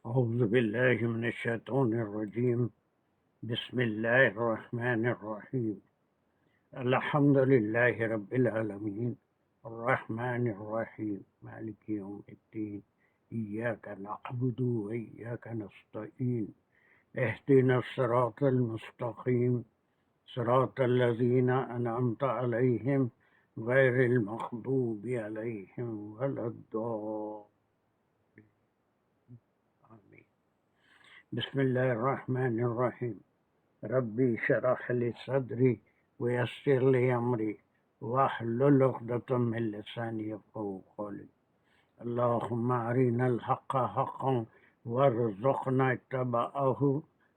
أعوذ بالله من الشيطان الرجيم. بسم الله الرحمن الرحيم. الحمد لله رب العالمين الرحمن الرحيم مالك يوم الدين إياك نعبد وإياك نستعين اهدنا الصراط المستقيم صراط الذين أنعمت عليهم غير المغضوب عليهم ولا الضالين. آمين. بسم الله الرحمن الرحيم. ربي شرح لي صدري ويسر لي أمري واحلل عقدة من لساني يفقهوا قولي. اللهم أرنا الحق حقا وارزقنا اتباعه.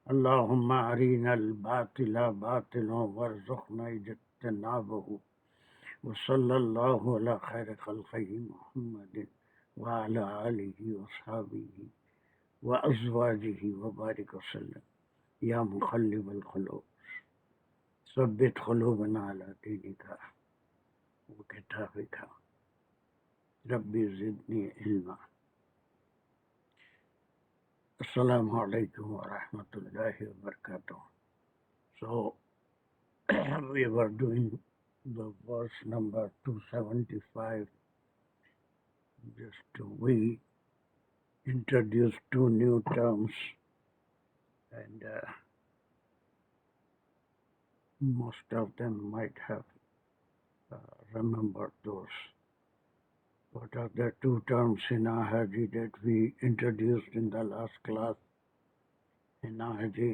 اللهم أرنا الباطل باطلا وارزقنا اجتنابه. وصلى الله على خير خلقه محمد وعلى آله وصحبه وأزواجه وبارك وسلم. یا مقلب القلوب ثبت قلوبنا على دينك وكتابك. ربي زدني علما. السلام علیکم ورحمۃ اللہ وبرکاتہ. So we were doing the verse number 275. Just we introduced two new terms, and most of them might have remembered those. What are the two terms in Nahaji that we introduced in the last class? In Nahaji,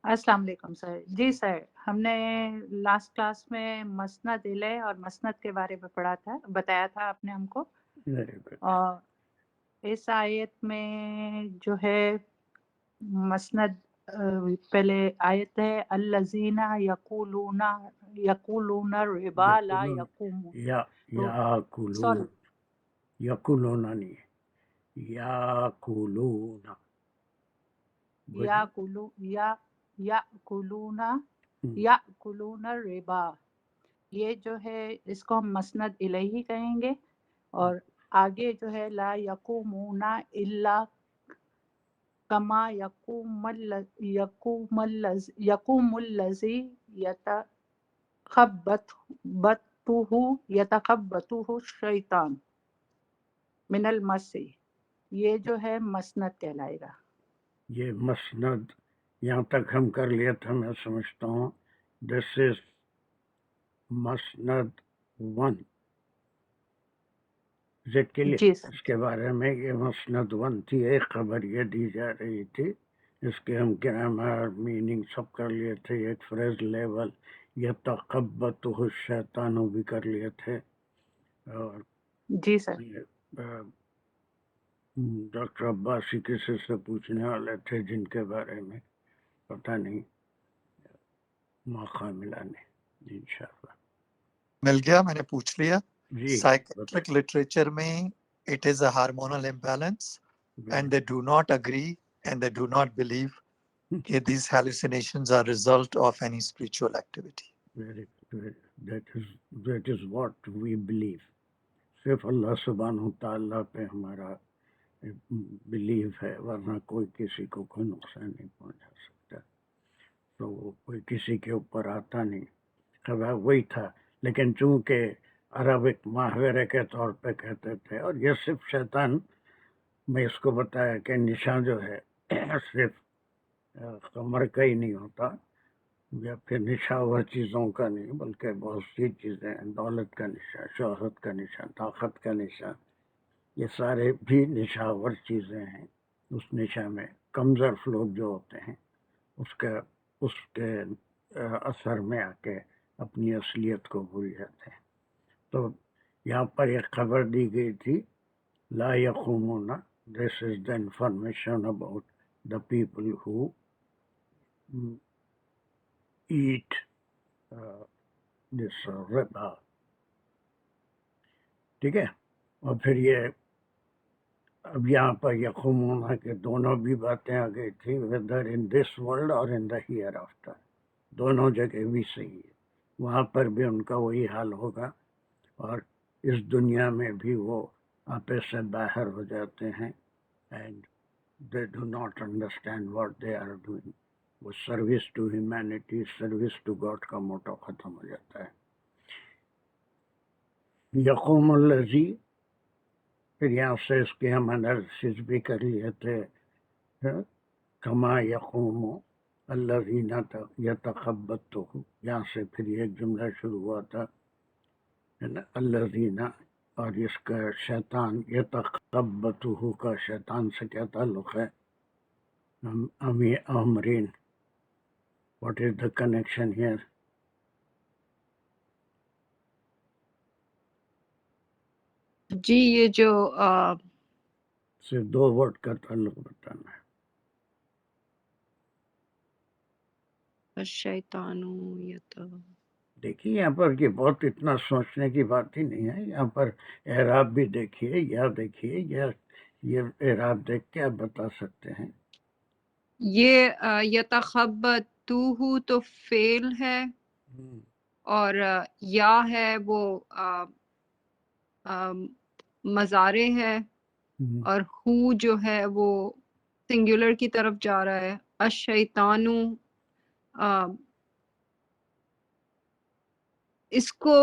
السلام علیکم سر. جی سر، ہم نے last class میں مسند الیہ اور مسند کے بارے میں پڑھا تھا، بتایا تھا آپ نے ہم کو. very good. اور اس آیت میں جو ہے مسند پہلے آیت ہے الذین یقولون الربا لا یقومون. یاکلون سوری، یقولون نہیں یاکلون. یاکلون الربا، یہ جو ہے اس کو ہم مسند الیہ کہیں گے. اور آگے جو ہے لا یقومون الا کما یقوم الذی یتخبطہ الشیطان من المس، یہ جو ہے مسند کہلائے گا. یہ مسند یہاں تک ہم کر لیا تھا. میں سمجھتا ہوں دس از مسند 1. جی سر. اس کے بارے میں یہ مسند 1 تھی. ایک خبر یہ دی جا رہی تھی، اس کے ہم گرامر میننگ سب کر لیے تھے. ایک فریز لیول یتخبطہ الشیطان بھی کر لیے تھے. اور جی سر. ڈاکٹر عباسی کسی سے پوچھنے والے تھے جن کے بارے میں پتہ نہیں، موقع ملا نہیں. انشاءاللہ مل گیا، میں نے پوچھ لیا. جی. سائیکیٹرک لٹریچر میں it is a hormonal imbalance and they do not agree and they do not believe کہ these hallucinations are result of any spiritual activity. That is what we believe. صرف اللہ سبحانہ تعالیٰ پہ ہمارا بلیو ہے، ورنہ کوئی کسی کو کوئی نقصان نہیں پہنچا سکتا. تو کوئی کسی کے اوپر آتا نہیں. خبر وہی تھا، لیکن چونکہ عربک محاورے کے طور پہ کہتے تھے. اور یہ صرف شیطان، میں اس کو بتایا کہ نشان جو ہے صرف قمر کا ہی نہیں ہوتا یا پھر نشاور چیزوں کا نہیں، بلکہ بہت سی چیزیں ہیں. دولت کا نشان، شہرت کا نشان، طاقت کا نشان، یہ سارے بھی نشاور چیزیں ہیں. اس نشا میں کمزور لوگ جو ہوتے ہیں اس کے اثر میں آ کے اپنی اصلیت کو بھول جاتے ہیں. تو یہاں پر ایک خبر دی گئی تھی لا یقومون. This is the information about the people who ate this ربا. ٹھیک ہے. اور پھر یہ اب یہاں پر یقومون کے دونوں بھی باتیں آ گئی تھی، whether in this world اور in the hereafter. دونوں جگہ بھی صحیح ہے. وہاں پر بھی ان کا وہی حال ہوگا اور اس دنیا میں بھی وہ آپے سے باہر ہو جاتے ہیں. And they do not understand what they are doing. وہ service to humanity service to God کا موٹو ختم ہو جاتا ہے. یقوم الذی، پھر یہاں سے اس کے ہم انالیسس بھی کر لیے تھے. کما یقوم الذین یتخبطہ، یہاں سے پھر یہ ایک جملہ شروع ہوا تھا ہے نا، الذین، اور اس کا شیطان یتخبطہ کا شیطان سے کیا تعلق ہے؟ Amreen. What is the connection here? جی یہ جو صرف دو ورڈ کا تعلق بتانا ہے. الشیطان دیکھیے یہاں پر یہ بہت اتنا سوچنے کی بات ہی نہیں ہے. یہاں پر اعراب بھی دیکھیے، یا دیکھیے، یا یہ اعراب دیکھ کے آپ بتا سکتے ہیں. یہ یتخبطوہ تو فعل ہے، اور یا ہے وہ مضارع ہے، اور ہو جو ہے وہ سنگولر کی طرف جا رہا ہے. الشیطانو اس کو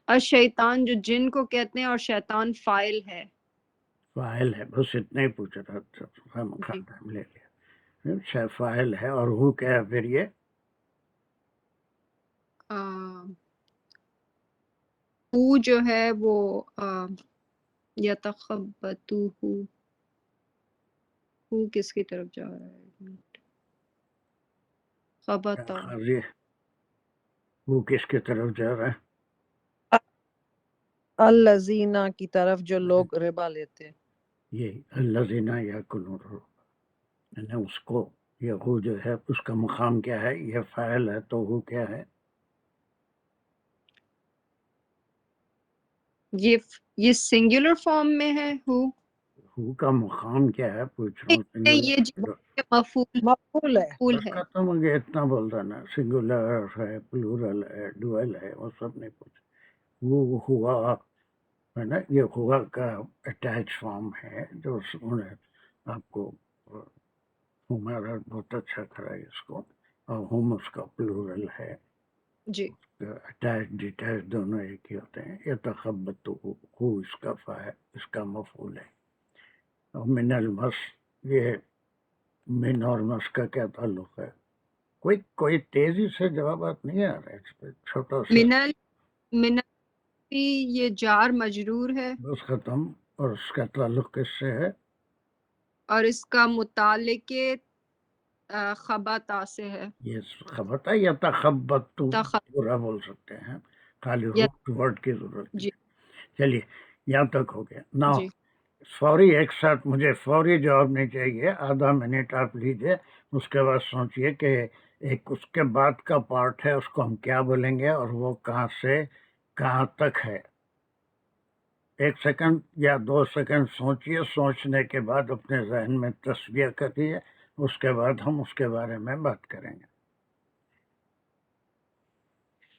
الشیطان جو جن کو کہتے ہیں، اور شیطان فاعل ہے. فاعل ہے، بس اتنا ہی پوچھ رہا تھا، ٹائم لے لیا. فاعل ہے، اور ہو کیا ہے پھر؟ یہ ہو جو ہے وہ یتخبطوہ، ہو کس کی طرف جا رہا ہے؟ خبطہ، وہ کس کی طرف جا رہا ہے؟ الذین کی طرف جو لوگ ربا لیتے. یہ الذین یاکلون الربا، یعنی اس کو، یہ ہو جو ہے اس کا مقام کیا ہے؟ یہ فاعل ہے، تو ہو کیا ہے؟ یہ سنگولر فارم میں ہے ہو کا مقام کیا ہے پوچھ رہا ہوں. یہ مفعول مفعول ہے. بس ختم ہو گیا، اتنا بول رہا نا. سنگولر ہے، پلورل ہے، ڈوئل ہے، وہ سب نہیں پوچھ. وہ ہوا ہے نا، یہ ہوا کا اٹیچ فارم ہے جو آپ کو ہمارا بہت اچھا کرا ہے اس کو. اور ہوم اس کا پلورل ہے جی. اٹیچ ڈیٹیچ دونوں ایک ہی ہوتے ہیں. یہ تخبط ہو اس کا فاعل، اس کا مفعول ہے. اور من المس، یہ من اور مس کا کیا تعلق ہے؟ کوئی تیزی سے جوابات نہیں آ رہے اس پہ. چھوٹا سا من یہ جار مجرور ہے، بس ختم. اور اس کا تعلق کس سے ہے؟ اور اس کا متعلق خبطہ سے ہے. یہ خبطہ یا تخبط پورا بول سکتے ہیں، خالی روٹ ورڈ کی ضرورت نہیں. چلیے یہاں تک ہو گیا. نا فوری ایک ساتھ مجھے فوری جواب نہیں چاہیے. آدھا منٹ آپ لیجئے، اس کے بعد سوچئے کہ ایک اس کے بعد کا پارٹ ہے، اس کو ہم کیا بولیں گے، اور وہ کہاں سے کہاں تک ہے. 1 سیکنڈ یا 2 سیکنڈ سوچئے. سوچنے کے بعد اپنے ذہن میں تصویہ کریے، اس کے بعد ہم اس کے بارے میں بات کریں گے.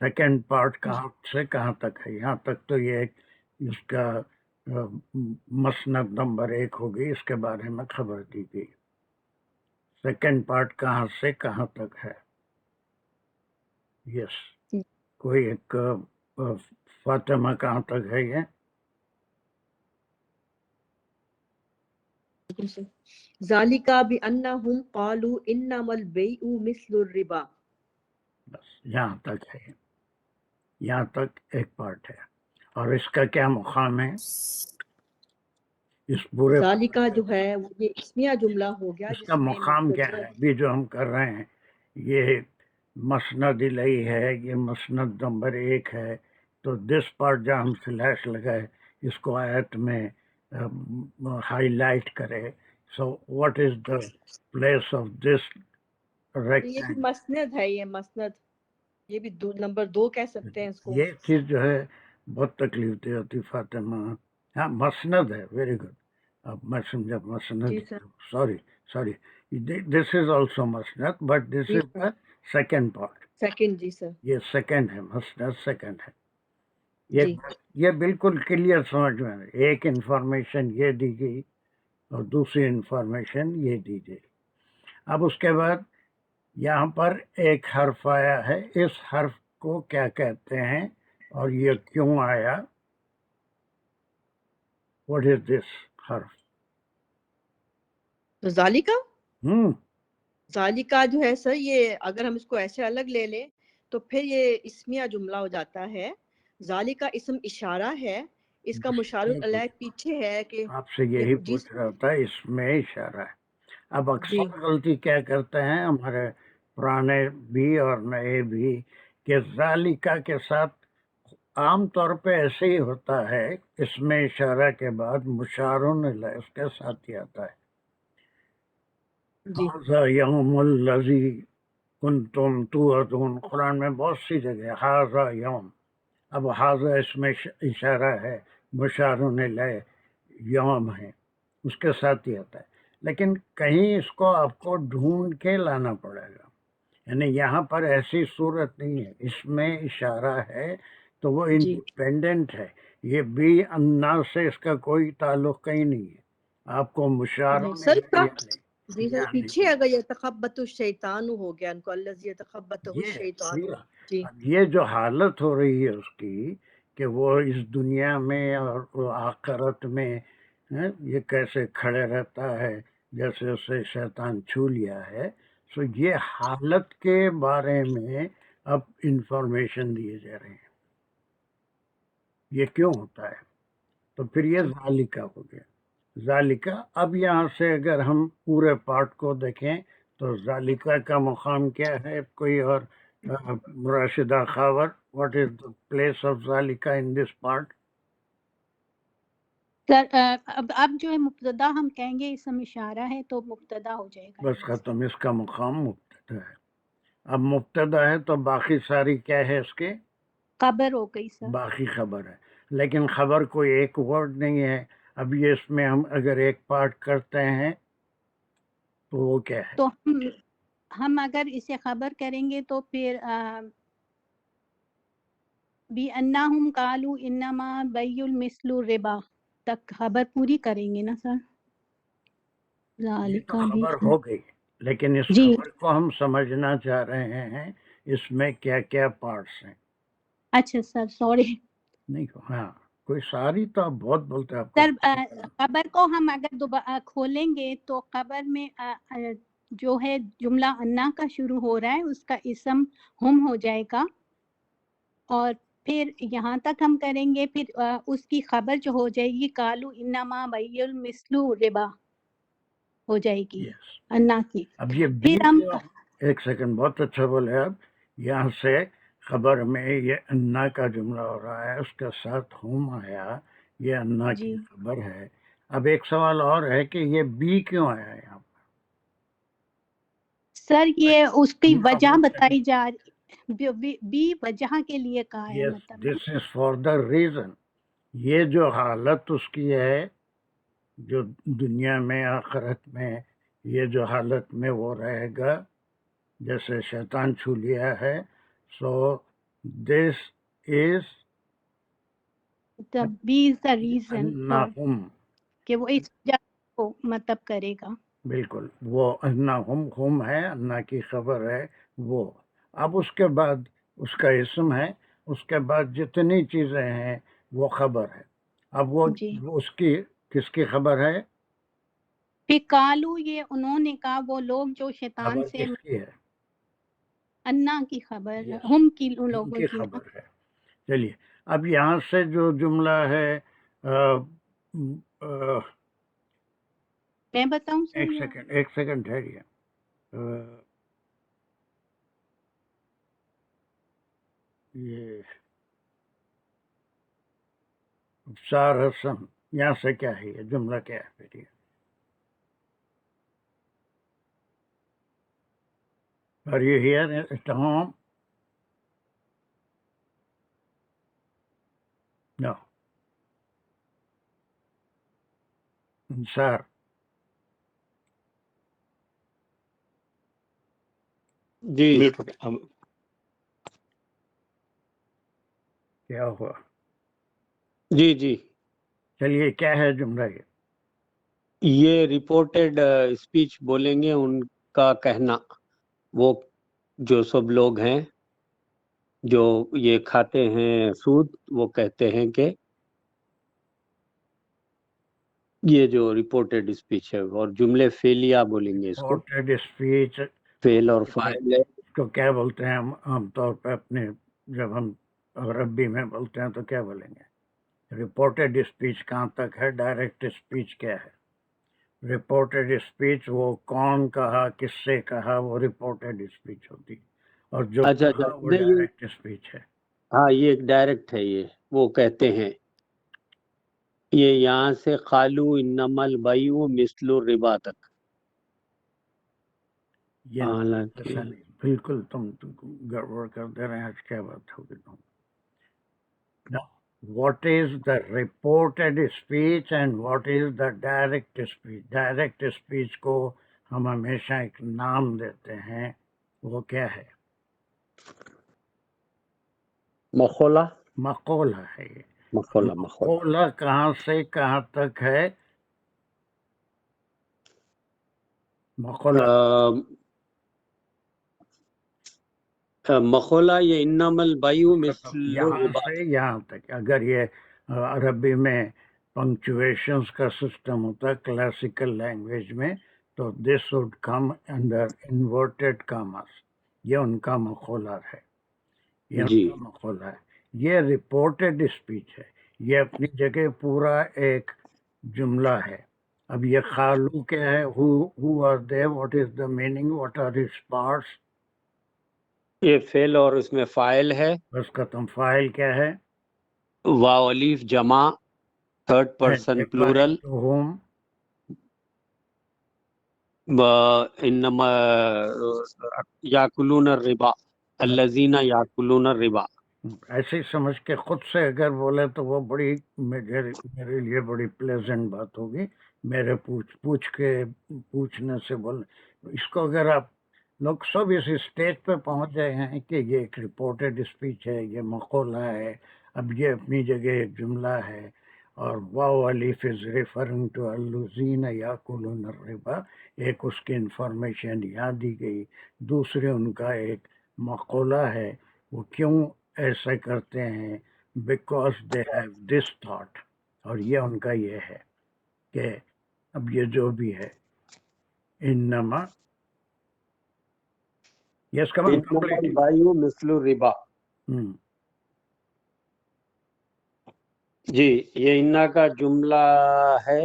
سیکنڈ پارٹ کہاں سے کہاں تک ہے؟ یہاں تک تو یہ اس کا مسند نمبر 1 ہوگی، اس کے بارے میں خبر دی گئی. سیکنڈ پارٹ کہاں سے کہاں تک ہے؟ یس. کوئی ایک فاطمہ کہاں تک ہے؟ یہ ذالک بانہم قالوا انما البیع مثل الربا. بس یہاں تک ہے. یہاں تک ایک پارٹ ہے. اور اس کا کیا مقام ہے؟ اس پورے ذالک جو ہے وہ یہ اسمیہ جملہ ہو گیا. اس کا مقام کیا ہے؟ ابھی جو ہم کر رہے ہیں یہ مسند الیہ ہے، یہ مسند نمبر 1 ہے. تو دس پارٹ جہاں ہم سلیش لگائے، اس کو آیت میں ہائی لائٹ کرے. So what is the place of this یہ بھی مسند ہے، یہ مسند، یہ بھی نمبر 2 کہہ سکتے ہیں اس کو. یہ چیز جو ہے بہت تکلیف دے ہوتی فاطمہ. ہاں مسند ہے، ویری گڈ. اب میں سمجھا مسند. سوری دس از آلسو مسند، but this is the second part. Second. جی سر، یہ سیکنڈ ہے، مسند سیکنڈ ہے. یہ جی یہ بالکل کلیئر سمجھ میں آئی. ایک انفارمیشن یہ دی گئی اور دوسری انفارمیشن یہ دی گئی. اب اس کے بعد یہاں پر ایک حرف آیا ہے. اس حرف کو کیا کہتے ہیں اور یہ کیوں آیا؟ واٹ از دس حرف؟ تو ذالکہ ہوں ذالکہ جو ہے سر، یہ اگر ہم اس کو ایسے الگ لے لیں تو پھر یہ اسمیہ جملہ ہو جاتا ہے. ذالکہ اسم اشارہ ہے، اس کا مشار علیہ پیچھے ہے کہ آپ سے یہی جی پوچھ رہا تھا. اس میں اشارہ ہے. اب جی اکثر غلطی کیا کرتے ہیں ہمارے پرانے بھی اور نئے بھی کہ ذالکہ کے ساتھ عام طور پہ ایسے ہی ہوتا ہے. اس میں اشارہ کے بعد مشار علیہ اس کے ساتھ ہی آتا ہے. جی ھذا یوم الذی کنتم توعدون، قرآن میں بہت سی جگہ ھذا یوم. اب ھذا اس میں اشارہ ہے، مشار علیہ یوم ہے، اس کے ساتھ ہی آتا ہے. لیکن کہیں اس کو آپ کو ڈھونڈ کے لانا پڑے گا. یعنی یہاں پر ایسی صورت نہیں ہے. اس میں اشارہ ہے تو وہ جی انڈیپینڈنٹ ہے. یہ بھی انا سے اس کا کوئی تعلق کہیں نہیں ہے. آپ کو مشاروں نہیں نے سر کا یعنی جی سر پیچھے اگر یہ تخبط الشیطان ہو گیا ان کو الذی یتخبطہ الشیطان. یہ جی اب یہ جو حالت ہو رہی ہے اس کی کہ وہ اس دنیا میں اور وہ آخرت میں یہ کیسے کھڑے رہتا ہے جیسے اسے شیطان چھو لیا ہے. سو یہ حالت کے بارے میں اب انفارمیشن دیے جا رہے ہیں. یہ کیوں ہوتا ہے؟ تو پھر یہ ذالکہ ہو گیا. ذالکہ اب یہاں سے اگر ہم پورے پارٹ کو دیکھیں تو ذالکہ کا مقام کیا ہے؟ کوئی اور Rashida Khawar, what is the place of ذالکہ ان دس پارٹ؟ سر اب جو ہے مبتدا ہم کہیں گے اسم اشارہ ہے تو مبتدا ہو جائے گا. بس ختم. اس کا مقام مبتدا ہے. اب مبتدا ہے تو باقی ساری کیا ہے اس کے؟ خبر ہو گئی سر. باقی خبر ہے. لیکن خبر کوئی ایک ورڈ نہیں ہے. اب یہ اس میں ہم اگر ایک پارٹ کرتے ہیں تو وہ کیا ہے؟ تو ہم اگر اسے خبر کریں گے تو پھر بھی انہم قالوا انما بیع المثل ربا تک خبر پوری کریں گے نا سر. یہ تو ذالکہ بھی خبر ہو گئی، لیکن اس جی خبر کو ہم سمجھنا چاہ رہے ہیں اس میں کیا کیا پارٹس ہیں. اچھا سر سوری نہیں ہاں کوئی ساری تو آپ بہت بولتے ہیں. آپ کو سر. خبر کو ہم اگر دوبارہ کھولیں گے تو خبر میں جو ہے جملہ انا کا شروع ہو رہا ہے اس کا اسم ہم ہو جائے گا، اور پھر یہاں تک ہم کریں گے پھر اس کی خبر جو ہو جائے گی قالوا انما بیع المثل ربا ہو جائے گی Yes. انا کی. اب یہ بی پھر ہم کو ایک سیکنڈ بہت اچھا بولے آپ. یہاں سے خبر میں یہ انا کا جملہ ہو رہا ہے، اس کے ساتھ ہم آیا، یہ انا کی جی خبر ہے. اب ایک سوال اور ہے کہ یہ بی کیوں آیا یہاں پر؟ سر یہ اس کی No, وجہ one بتائی second. جا رہی بی وجہ کے لیے کہا ہے Yes, مطلب نا. this is for the reason. یہ جو حالت اس کی ہے جو دنیا میں آخرت میں یہ جو حالت میں وہ رہے گا جیسے شیطان چھو لیا ہے. So this is be is the reason for انہم. کہ وہ اس وجہ کو مطلب کرے گا. بالکل وہ انہم ہے، انا کی خبر ہے وہ. اب اس کے بعد اس کا اسم ہے، اس کے بعد جتنی چیزیں ہیں وہ خبر ہے. اب وہ جی اس کی کس کی خبر ہے؟ پھر کالو یہ انہوں نے کہا وہ لوگ جو شیطان خبر سے کس کی ہے؟ انا کی خبر یس ہم کی ان ان لوگوں کی کی نا. خبر ہے. چلیے اب یہاں سے جو جملہ ہے میں بتاؤں سر یا ایک سیکنڈ ٹھہریے. یہ افسار حسن یہاں سے کیا ہے؟ یہ جملہ کیا ہے پھر؟ یہ Are you here at home? No. انصار جی کیا ہوا؟ جی جی چلیے کیا ہے جملہ یہ؟ یہ رپورٹڈ اسپیچ بولیں گے، ان کا کہنا، وہ جو سب لوگ ہیں جو یہ کھاتے ہیں سود، وہ کہتے ہیں کہ یہ جو رپورٹڈ اسپیچ ہے، اور جملے فعلیہ بولیں گے اس کو، رپورٹڈ اسپیچ فعل اور فاعل ہے۔ کو کیا بولتے ہیں ہم عام طور پہ اپنے جب ہم عربی میں بولتے ہیں تو کیا بولیں گے؟ رپورٹڈ اسپیچ کہاں تک ہے، ڈائریکٹ اسپیچ کیا ہے؟ رپورٹڈ اسپیچ وہ کون کہا، کس سے کہا، وہ رپورٹڈ اسپیچ ہوتی، اور جو اچھا کہا وہ نہیں، یہ ڈائریکٹ اسپیچ ہے۔ ہاں یہ ایک ڈائریکٹ ہے، یہ وہ کہتے ہیں، یہ یہاں سے قالو انما البیع مثل الربا تک، یہ حالانکہ ایسا نہیں، بالکل تم گڑبڑ کر دے رہے ہیں، آج کیا بات ہوگی تم؟ What is the reported speech and what is the direct speech؟ Direct speech کو ہم ہمیشہ ایک نام دیتے ہیں، وہ کیا ہے؟ مخولہ، مقولہ ہے یہ۔ مخولہ مقولہ کہاں سے کہاں تک ہے؟ مقولہ مخولہ یہ انما البیع مثل یہاں الربا، سے یہاں تک۔ اگر یہ عربی میں پنکچویشنز کا سسٹم ہوتا ہے کلاسیکل لینگویج میں، تو this would come under inverted commas, یہ ان کا مقولہ ہے، یہ ان جی کا مقولہ ہے۔ یہ رپورٹڈ اسپیچ ہے، یہ اپنی جگہ پورا ایک جملہ ہے۔ اب یہ خالو کیا ہے؟ who are they، what is the meaning، what are its parts؟ یہ فعل اور اس میں فاعل ہے، بس ختم۔ فاعل کیا ہے؟ واو الف جمع third And person applying plural, to whom؟ انما یاکلون الربا الذین یاکلون الربا۔ ایسے ہی سمجھ کے خود سے اگر بولے تو وہ بڑی میرے لیے بڑی پلیزنٹ بات ہوگی، میرے پوچھنے سے بول۔ اس کو اگر آپ لوگ سب اس اسٹیج پہ پہنچ گئے ہیں کہ یہ ایک رپورٹڈ اسپیچ ہے، یہ مقولہ ہے، اب یہ اپنی جگہ ایک جملہ ہے، اور واو الف از ریفرنگ ٹو الذین یاکلون الربا، ایک اس کی انفارمیشن یہاں دی گئی، دوسرے ان کا ایک مقولہ ہے، وہ کیوں ایسا کرتے ہیں، because they have this thought, اور یہ ان کا یہ ہے کہ اب یہ جو بھی ہے انما، یس کم آن انما کمپلیٹ۔ البیع مثل الربا، جی یہ انا کا جملہ ہے،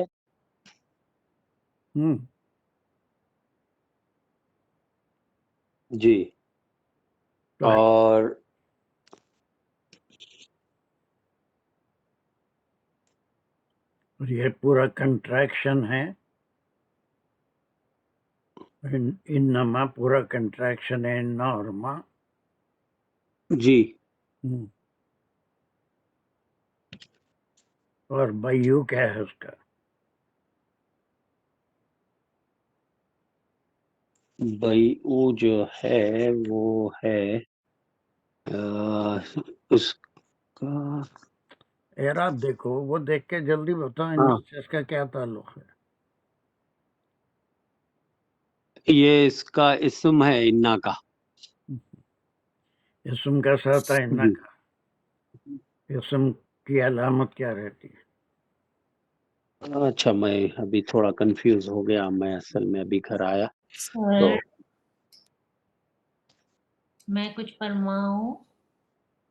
جی، اور یہ پورا کنٹریکشن ہے، انما پورا کنٹریکشن ہے، نارما، جی اور بیو کیا ہے اس کا؟ بیع جو ہے وہ ہے اس کا، اعراب دیکھو، وہ دیکھ کے جلدی بتاؤ ان ہاں میں سے اس کا کیا تعلق ہے۔ یہ اس کا اسم ہے انا کا، اسم کا ساتھ ہے انما جی کا، اسم کی علامت کیا رہتی ہے؟ اچھا میں ابھی تھوڑا کنفیوز ہو گیا، میں اصل میں ابھی گھر آیا تو سر میں کچھ فرماؤں؟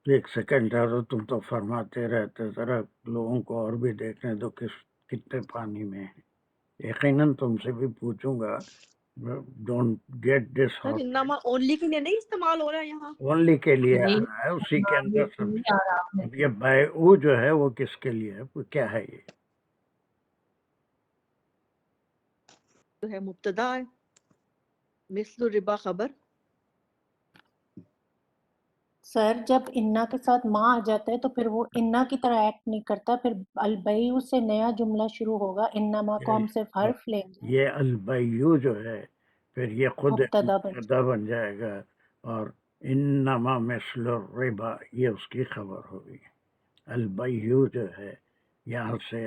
ایک سیکنڈ ٹھہرو، تم تو فرماتے رہتے، ذرا لوگوں کو اور بھی دیکھنے دو کتنے پانی میں ہیں۔ یقیناً تم سے بھی پوچھوں گا، don't get this sir hot, انما اونلی کے لیے نہیں استعمال ہو رہا ہے یہاں؟ اونلی کے لیے آ جی رہا ہے، اسی کے اندر سب۔ اور آپ نے اب یہ بیعو جو ہے وہ کس کے لیے ہے، وہ کیا ہے؟ یہ جو ہے مبتدا ہے، مثل الربا خبر۔ سر جب انا کے ساتھ ماں آ جاتا ہے تو پھر وہ انا کی طرح ایکٹ نہیں کرتا، پھر البیع سے نیا جملہ شروع ہوگا، انما کو ہم صرف حرف لیں گے، یہ البیو جو ہے پھر یہ خود ایک مبتدا بن مبتدا بن جائے گا، اور انما مثل الربا یہ اس کی خبر ہوگی۔ البیو جو ہے یہاں سے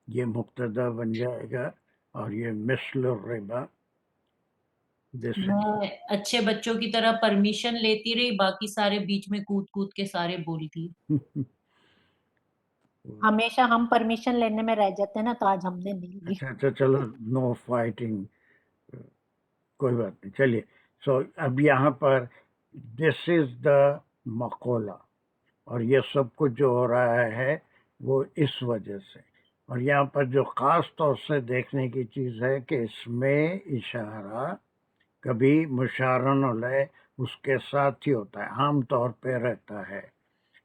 یہ مبتدا بن جائے گا اور یہ مثل الربا میں اچھے بچوں کی طرح پرمیشن لیتی رہی، باقی سارے بیچ میں کود کود کے سارے بولتی. ہمیشہ ہم پرمیشن لینے میں رہ جاتے ہیں نا، تو آج ہم نے نہیں لی. اچھا چلو نو فائٹنگ، کوئی بات نہیں. چلیے سو اب یہاں پر دس از دا مقولہ، اور یہ سب کچھ جو ہو رہا ہے وہ اس وجہ سے. اور یہاں پر جو خاص طور سے دیکھنے کی چیز ہے کہ اس میں اشارہ کبھی مشارن علیہ اس کے ساتھ ہی ہوتا ہے، عام طور پہ رہتا ہے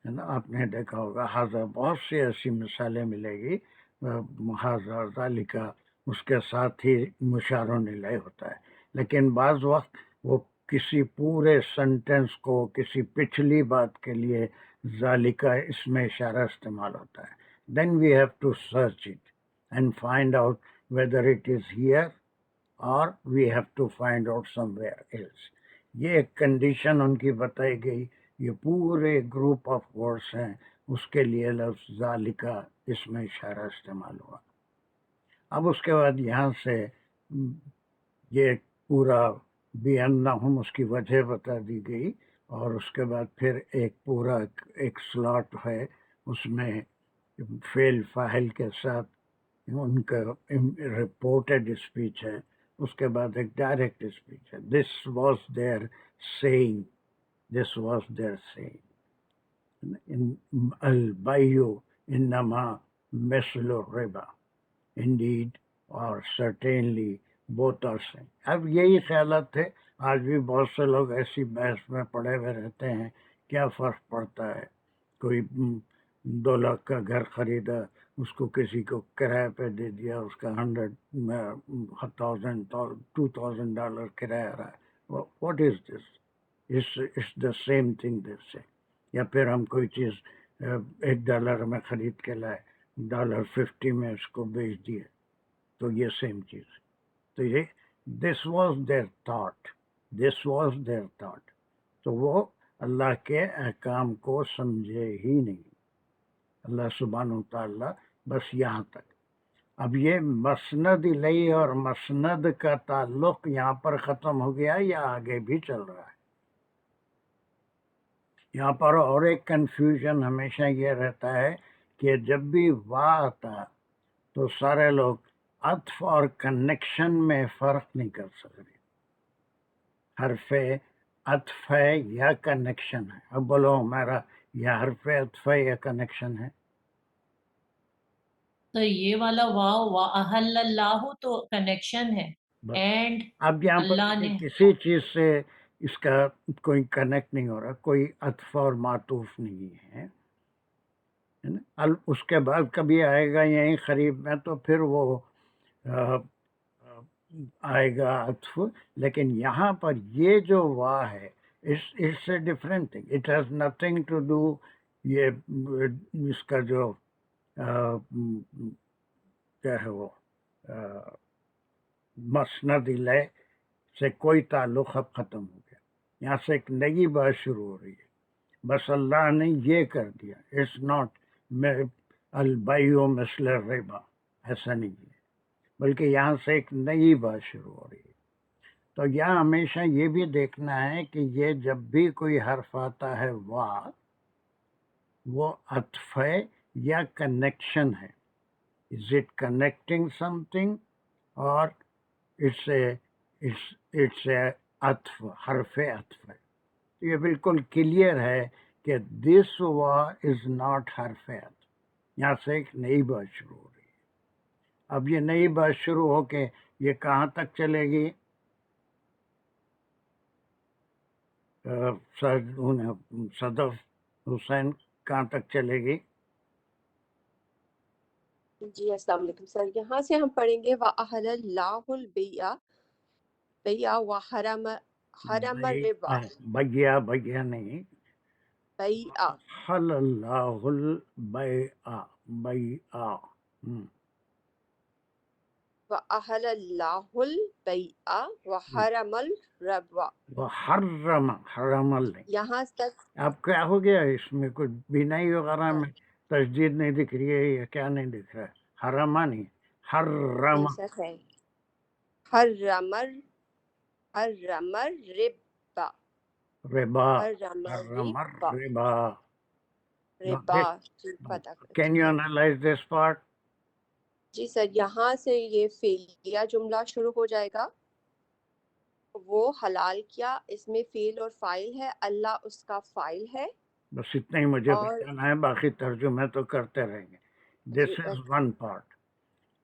نا. آپ نے دیکھا ہوگا حاضر بہت سی ایسی مثالیں ملے گی، حاضر ذالکہ اس کے ساتھ ہی مشارن علیہ ہوتا ہے. لیکن بعض وقت وہ کسی پورے سنٹینس کو کسی پچھلی بات کے لیے ذالکہ اس میں اشارہ استعمال ہوتا ہے. Then we have to search it and find out whether it is here or we have to find out somewhere else. یہ ایک کنڈیشن ان کی بتائی گئی. یہ پورے گروپ آف ورڈس ہیں، اس کے لیے لفظ ذالکہ اس میں اشارہ استعمال ہوا. اب اس کے بعد یہاں سے یہ پورا بِأَنَّهُمْ اس کی وجہ بتا دی گئی، اور اس کے بعد پھر ایک پورا ایک سلاٹ ہے، اس میں فعل فاعل کے ساتھ ان کا رپورٹڈ اسپیچ ہے. اس کے بعد ایک ڈائریکٹ اسپیچ ہے. This was their saying, this was their saying. البیع انما مثل الربا، indeed or certainly both are same. اب یہی خیالات تھے. آج بھی بہت سے لوگ ایسی بحث میں پڑے ہوئے رہتے ہیں کیا فرق پڑتا ہے. کوئی 2 لاکھ کا گھر خریدا، اس کو کسی کو کرایہ پہ دے دیا، اس کا $2,000 کرایہ رہا. What is this? It's the same thing this سے. یا پھر ہم کوئی چیز $1 میں خرید کے لائے، $50 میں اس کو بیچ دیے، تو یہ سیم چیز. تو یہ دس was their thought, this was their thought. تو وہ اللہ کے احکام کو سمجھے ہی نہیں. اللہ سبحانہ وتعالیٰ بس یہاں تک. اب یہ مسند الیہ اور مسند کا تعلق یہاں پر ختم ہو گیا یا آگے بھی چل رہا ہے؟ یہاں پر اور ایک کنفیوژن ہمیشہ یہ رہتا ہے کہ جب بھی وا آتا تو سارے لوگ عطف اور کنیکشن میں فرق نہیں کر سکتے. حرف عطف ہے یا کنیکشن ہے؟ اب بولو میرا یہ حرف عطف ہے یا کنیکشن ہے؟ تو یہ والا واو وَأَحَلَّ اللَّهُ تو کنیکشن ہے. بس اینڈ اب یہاں پر اللہ نے کسی چیز سے اس کا کوئی کنیکٹ نہیں ہو رہا، کوئی عطف اور معطوف نہیں ہے. اس کے بعد کبھی آئے گا یہیں قریب میں تو پھر وہ آئے گا عطف. لیکن یہاں پر یہ جو وا ہے it's a different thing. It has nothing to do. یہ اس کا جو کیا ہے وہ مسند الیہ سے کوئی تعلق اب ختم ہو گیا. یہاں سے ایک نئی بات شروع ہو رہی ہے. بس اللہ نے یہ کر دیا. اٹس ناٹ البیع مثل الربا، ایسا نہیں ہے، بلکہ یہاں سے ایک نئی بات شروع ہو رہی ہے. تو یہاں ہمیشہ یہ بھی دیکھنا ہے کہ یہ جب بھی کوئی حرف آتا ہے وا، وہ عطف ہے یا کنیکشن ہے. Is it connecting some thing اور اٹس اے عطف، حرف عطف ہے. تو یہ بالکل کلیئر ہے کہ دس وا از ناٹ حرف عطف. یہاں سے ایک نئی بات شروع ہو رہی ہے. اب یہ نئی بات شروع ہو کے یہ کہاں تک چلے گی؟ صدف حسین کہاں تک چلے گی؟ جی السلام علیکم سر. یہاں سے ہم پڑھیں گے وَأَحَلَّ اللَّهُ الْبَيْعَ وَحَرَمَ الرِّبَا. بھیا نہیں، بیع حل اللہ البیع، بیع. وَأَحَلَّ اللَّهُ الْبَيْعَ وَحَرَمَ الرِّبَا. حرم نہیں. یہاں تک اب کیا ہو گیا اس میں کچھ بینائی وغیرہ میں تشدید نہیں دکھ رہی ہے یا کیا نہیں دکھ رہا ہے؟ حرما نہیں، حرما نہیں سر ہے حرمر حرمر ربا ربا، حرمر حرمر ربا ربا. Now ربا this, جی پتہ can you analyze this part? جی سر یہاں سے یہ فعلیہ جملہ شروع ہو جائے گا، وہ حلال کیا، اس میں فعل اور فاعل ہے، اللہ اس کا فاعل ہے. بس اتنا ہی مجھے اور بتانا ہے، باقی ترجمے تو کرتے رہیں گے. جی دس از ون پارٹ.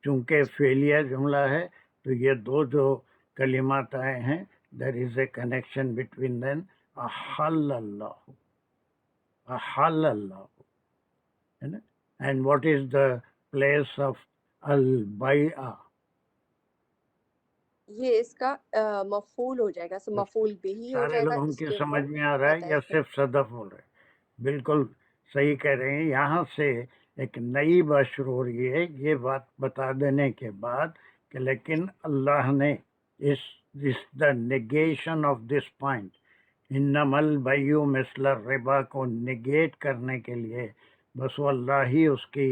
چونکہ فعلیہ جملہ ہے تو یہ دو جو کلمات آئے ہیں there is a connection between them. احل اللہ، احل اللہ، ہے نا. And what is the place of البیع؟ یہ اس کا مفعول ہو جائے گا، سو مفعول بہی ہو سارے جائے گا، لوگوں اس کی کے سمجھ اوپر میں آ رہا ہے آتا یا ہے. صرف صدف بول رہے ہیں؟ بالکل صحیح کہہ رہے ہیں. یہاں سے ایک نئی بات شروع ہو رہی ہے یہ بات بتا دینے کے بعد کہ لیکن اللہ نے اس the negation of this point انما البیع مثل الربا کو نیگیٹ کرنے کے لیے بس وہ اللہ ہی اس کی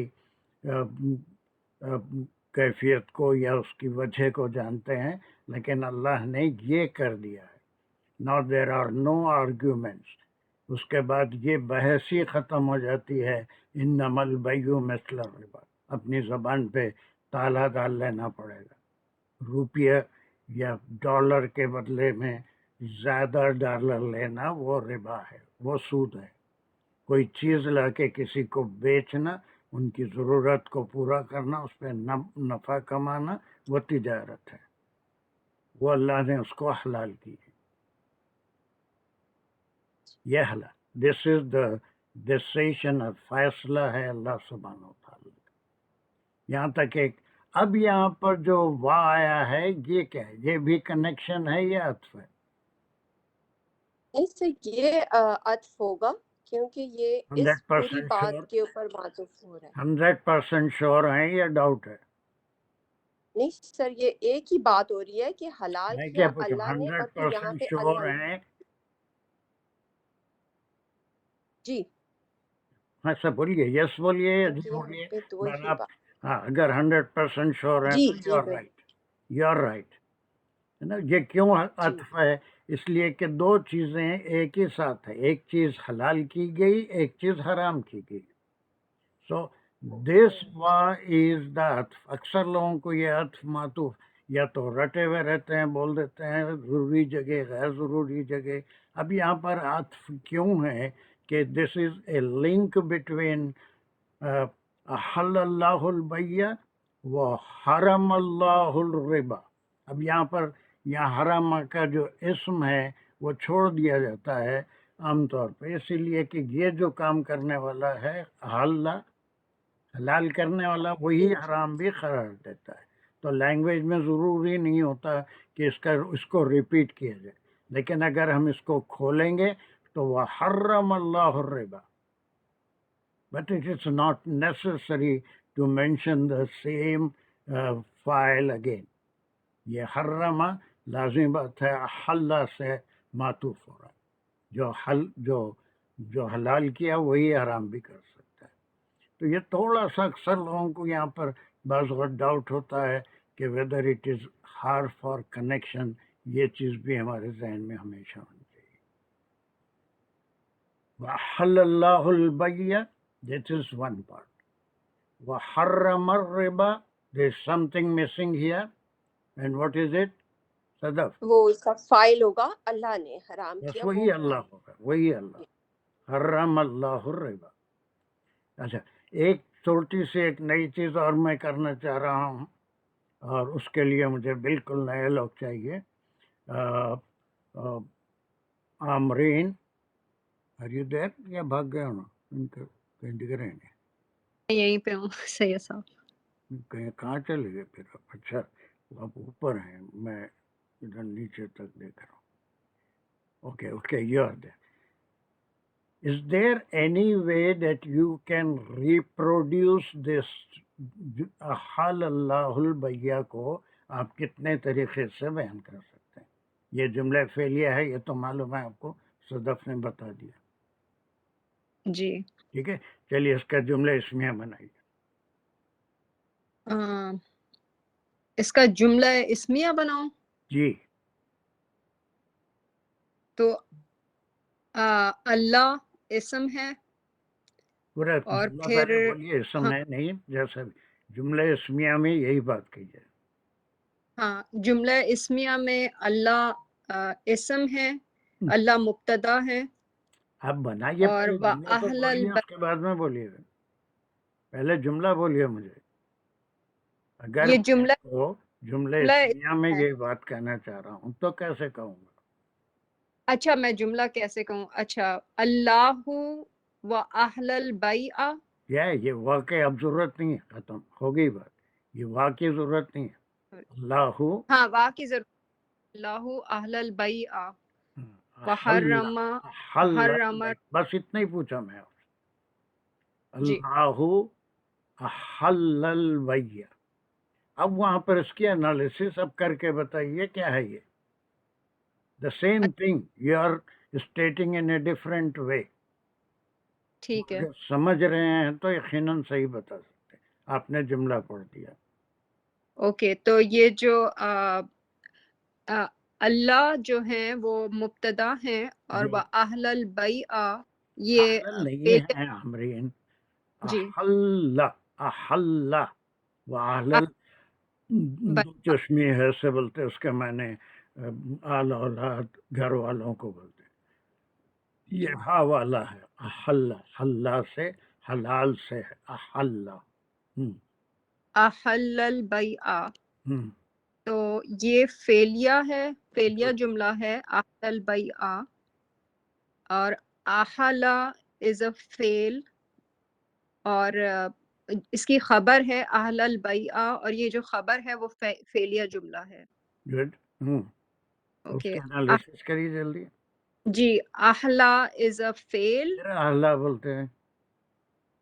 کیفیت کو یا اس کی وجہ کو جانتے ہیں، لیکن اللہ نے یہ کر دیا ہے. Now there are no arguments. اس کے بعد یہ بحث ہی ختم ہو جاتی ہے. انما البیع مثل الربا، اپنی زبان پہ تالا ڈال لینا پڑے گا. روپیہ یا ڈالر کے بدلے میں زیادہ ڈالر لینا وہ ربا ہے، وہ سود ہے. کوئی چیز لا کے کسی کو بیچنا، ان کی ضرورت کو پورا کرنا، اس پہ نفع کمانا، وہ تجارت ہے. وہ اللہ نے اس کو حلال کی ہے. یہ حلال، دس از دا ڈیسیشن، فیصلہ ہے اللہ سبحانہ و تعالیٰ کا. یہاں تک ایک اب یہاں پر جو وا آیا ہے یہ کیا ہے؟ یہ بھی کنیکشن ہے یا عطف ہے؟ نہیں سر یہ عطف ہوگا کیونکہ یہ اس پوری 100% بات شور، کے اوپر معطوف ہو رہا ہے. 100% شور ہیں یا ڈاؤٹ ہے؟ نہیں سر یہ ایک ہی بات ہو رہی ہے کہ حلال میں کیا کیا پوچھوں، اللہ نے، اور پھر یہاں 100% پہ شور اللہ نے ہیں؟ جی ہاں سر بولیے، یس بولیے یا جی کیونکہ یہاں بولیے. پہ دو بس ہی آپ بات. ہاں اگر 100% شور ہیں جی تو یو جی are right, you are right. ہے نا. یہ کیوں جی عطف ہے؟ اس لیے کہ دو چیزیں ایک ہی ساتھ ہے، ایک چیز حلال کی گئی، ایک چیز حرام کی گئی. سو دس وا از دا عطف. اکثر لوگوں کو یہ عطف معطوف یا تو رٹے ہوئے رہتے ہیں، بول دیتے ہیں ضروری جگہ غیر ضروری جگہ. اب یہاں پر عطف کیوں ہے کہ دس از اے لنک بٹوین احل اللہ البیع و حرم اللہ الربا. اب یہاں پر یہاں حرام کا جو اسم ہے وہ چھوڑ دیا جاتا ہے عام طور پہ، اسی لیے کہ یہ جو کام کرنے والا ہے حلال کرنے والا وہی حرام بھی قرار دیتا ہے. تو لینگویج میں ضروری نہیں ہوتا کہ اس کو ریپیٹ کیا جائے، لیکن اگر ہم اس کو کھولیں گے تو وہ حرم اللہ الربا. But it is not necessary to mention the same file again. یہ حرمہ لازمی بات ہے حل سے معطوف ہو رہا ہے. جو حلال کیا وہی حرام بھی کر سکتا ہے. تو یہ تھوڑا سا اکثر لوگوں کو یہاں پر بعض وقت ڈاؤٹ ہوتا ہے کہ ویدر اٹ از حرف اور کنیکشن. یہ چیز بھی ہمارے ذہن میں ہمیشہ ہونی چاہیے. وَأَحَلَّ اللَّهُ الْبَيْعَ، that is one part. وَحَرَّمَ الرِّبَا، there is something missing here. And what is it? صدف. وہ اس کا فائل ہوگا، اللہ نے حرام بس کیا، وہی وہ اللہ ہوگا، وہی اللہ. حرم اللہ الربا. اچھا ایک چھوٹی سی ایک نئی چیز اور میں کرنا چاہ رہا ہوں، اور اس کے لیے مجھے بالکل نئے لوگ چاہیے. آمرین are you there؟ یا بھاگ گئے ہونا؟ ان کے کہیں دکھ رہے ہیں، یہیں پہ ہوں سید صاحب. کہیں کہاں چلے گئے پھر آپ؟ اچھا آپ اوپر ہیں، میں ادھر نیچے تک دیکھ رہا ہوں. Okay you are there. Is there any way that you can reproduce this احل اللہ البیع کو آپ کتنے طریقے سے بیان کر سکتے ہیں؟ یہ جملہ فعلیہ ہے، یہ تو معلوم ہے آپ کو، صدف نے بتا دیا. جی ٹھیک ہے. چلیے اس کا جملہ اسمیہ بنائیے. اس کا جملہ اسمیہ بناؤں جی تو اللہ اسم ہے پورا اور جملہ پھر پہلے بولیے، اسم ہاں ہے نہیں جیسا بھی. جملہ اسمیہ میں یہی بات کہیے. ہاں جملہ اسمیہ میں اللہ اسم ہے، اللہ مبتدا ہے، آپ بنائیے اور پہلے جملہ تو وَأَهْلَ بولیے، اس کے بعد میں بولیے گا. پہلے جملہ بولیے مجھے. اگر یہ میں جملہ کو جملہ اسمیہ میں ہے. یہ بات کہنا چاہ رہا ہوں تو کیسے کہوں گا؟ اچھا میں جملہ کیسے کہوں؟ اچھا اللہ وَأَهْلَ الْبَيْعَ یہ واقع اب ضرورت نہیں ہے، ختم ہو گئی بات. یہ واقع ضرورت نہیں ہے. اللہ ہاں واقعی ضرور اللہ اہل البیع وحرم حرم بس اتنا ہی پوچھا میں آپ سے. جی اللہ احل البیع. اب وہاں پر اس کی انالیسس اب کر کے بتائیے کیا ہے یہ. The same thing you are stating in a different way. ٹھیک ہے. اگر سمجھ رہے ہیں تو یقیناً صحیح بتا سکتے ہیں. آپ نے جملہ پڑھ دیا. اوکے تو یہ جو اللہ جو ہیں وہ مبتدا ہیں اور جی وہ اہل البیع یہ احل نہیں فعل. ہے عمرین. جی احل احل واحلل دو چشمی ہے سے بولتے، اس کے معنی آل اولاد گھر والوں کو بولتے. یہ ہا والا ہے. احل حلہ سے حلال سے ہے. احل. احل البیع تو یہ فعلیہ ہے، فعلیہ جملہ ہے احل البیع. اور احل از اے فعل اور اس کی خبر ہے اہل البیع، اور یہ جو خبر ہے وہ فعلیہ جملہ ہے. گڈ. اس اوکے کے انالیسس کریے جلدی. جی احلا از اے فعل. احلا بولتے ہیں.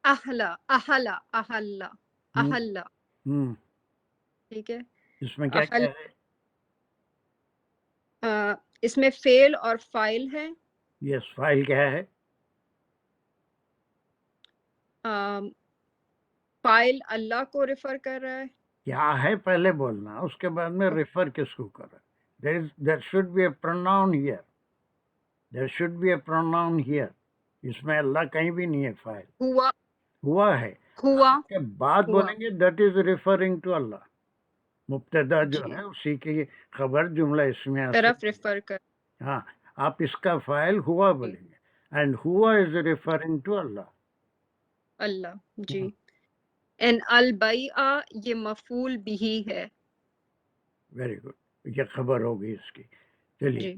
احلا احلا احلا احلا ٹھیک ہے. اس میں کیا احل کیا ہے؟ اس میں فعل اور فاعل ہے. یس فائل کیا ہے؟ فاعل اللہ کو ریفر کر رہا ہے. کیا ہے پہلے بولنا، اس کے بعد میں ریفر کس کو کر رہا ہے. there should be a pronoun here. there should be a pronoun here. اس میں اللہ کہیں بھی نہیں ہے. فائل ہوا ہوا ہے. ہوا اس کے بعد ہوا بولیں گے that is referring to اللہ. مبتدا جو جی ہے اسی کی خبر جملہ اسمیہ سے. طرف ریفر کر. ہاں آپ اس کا فائل ہوا جی بولیں گے. اینڈ ہوا از ریفرنگ ٹو اللہ. اللہ جی. ان البیع یہ مفعول بھی ہے. Very good. یہ خبر ہوگی اس کی. چلیے جی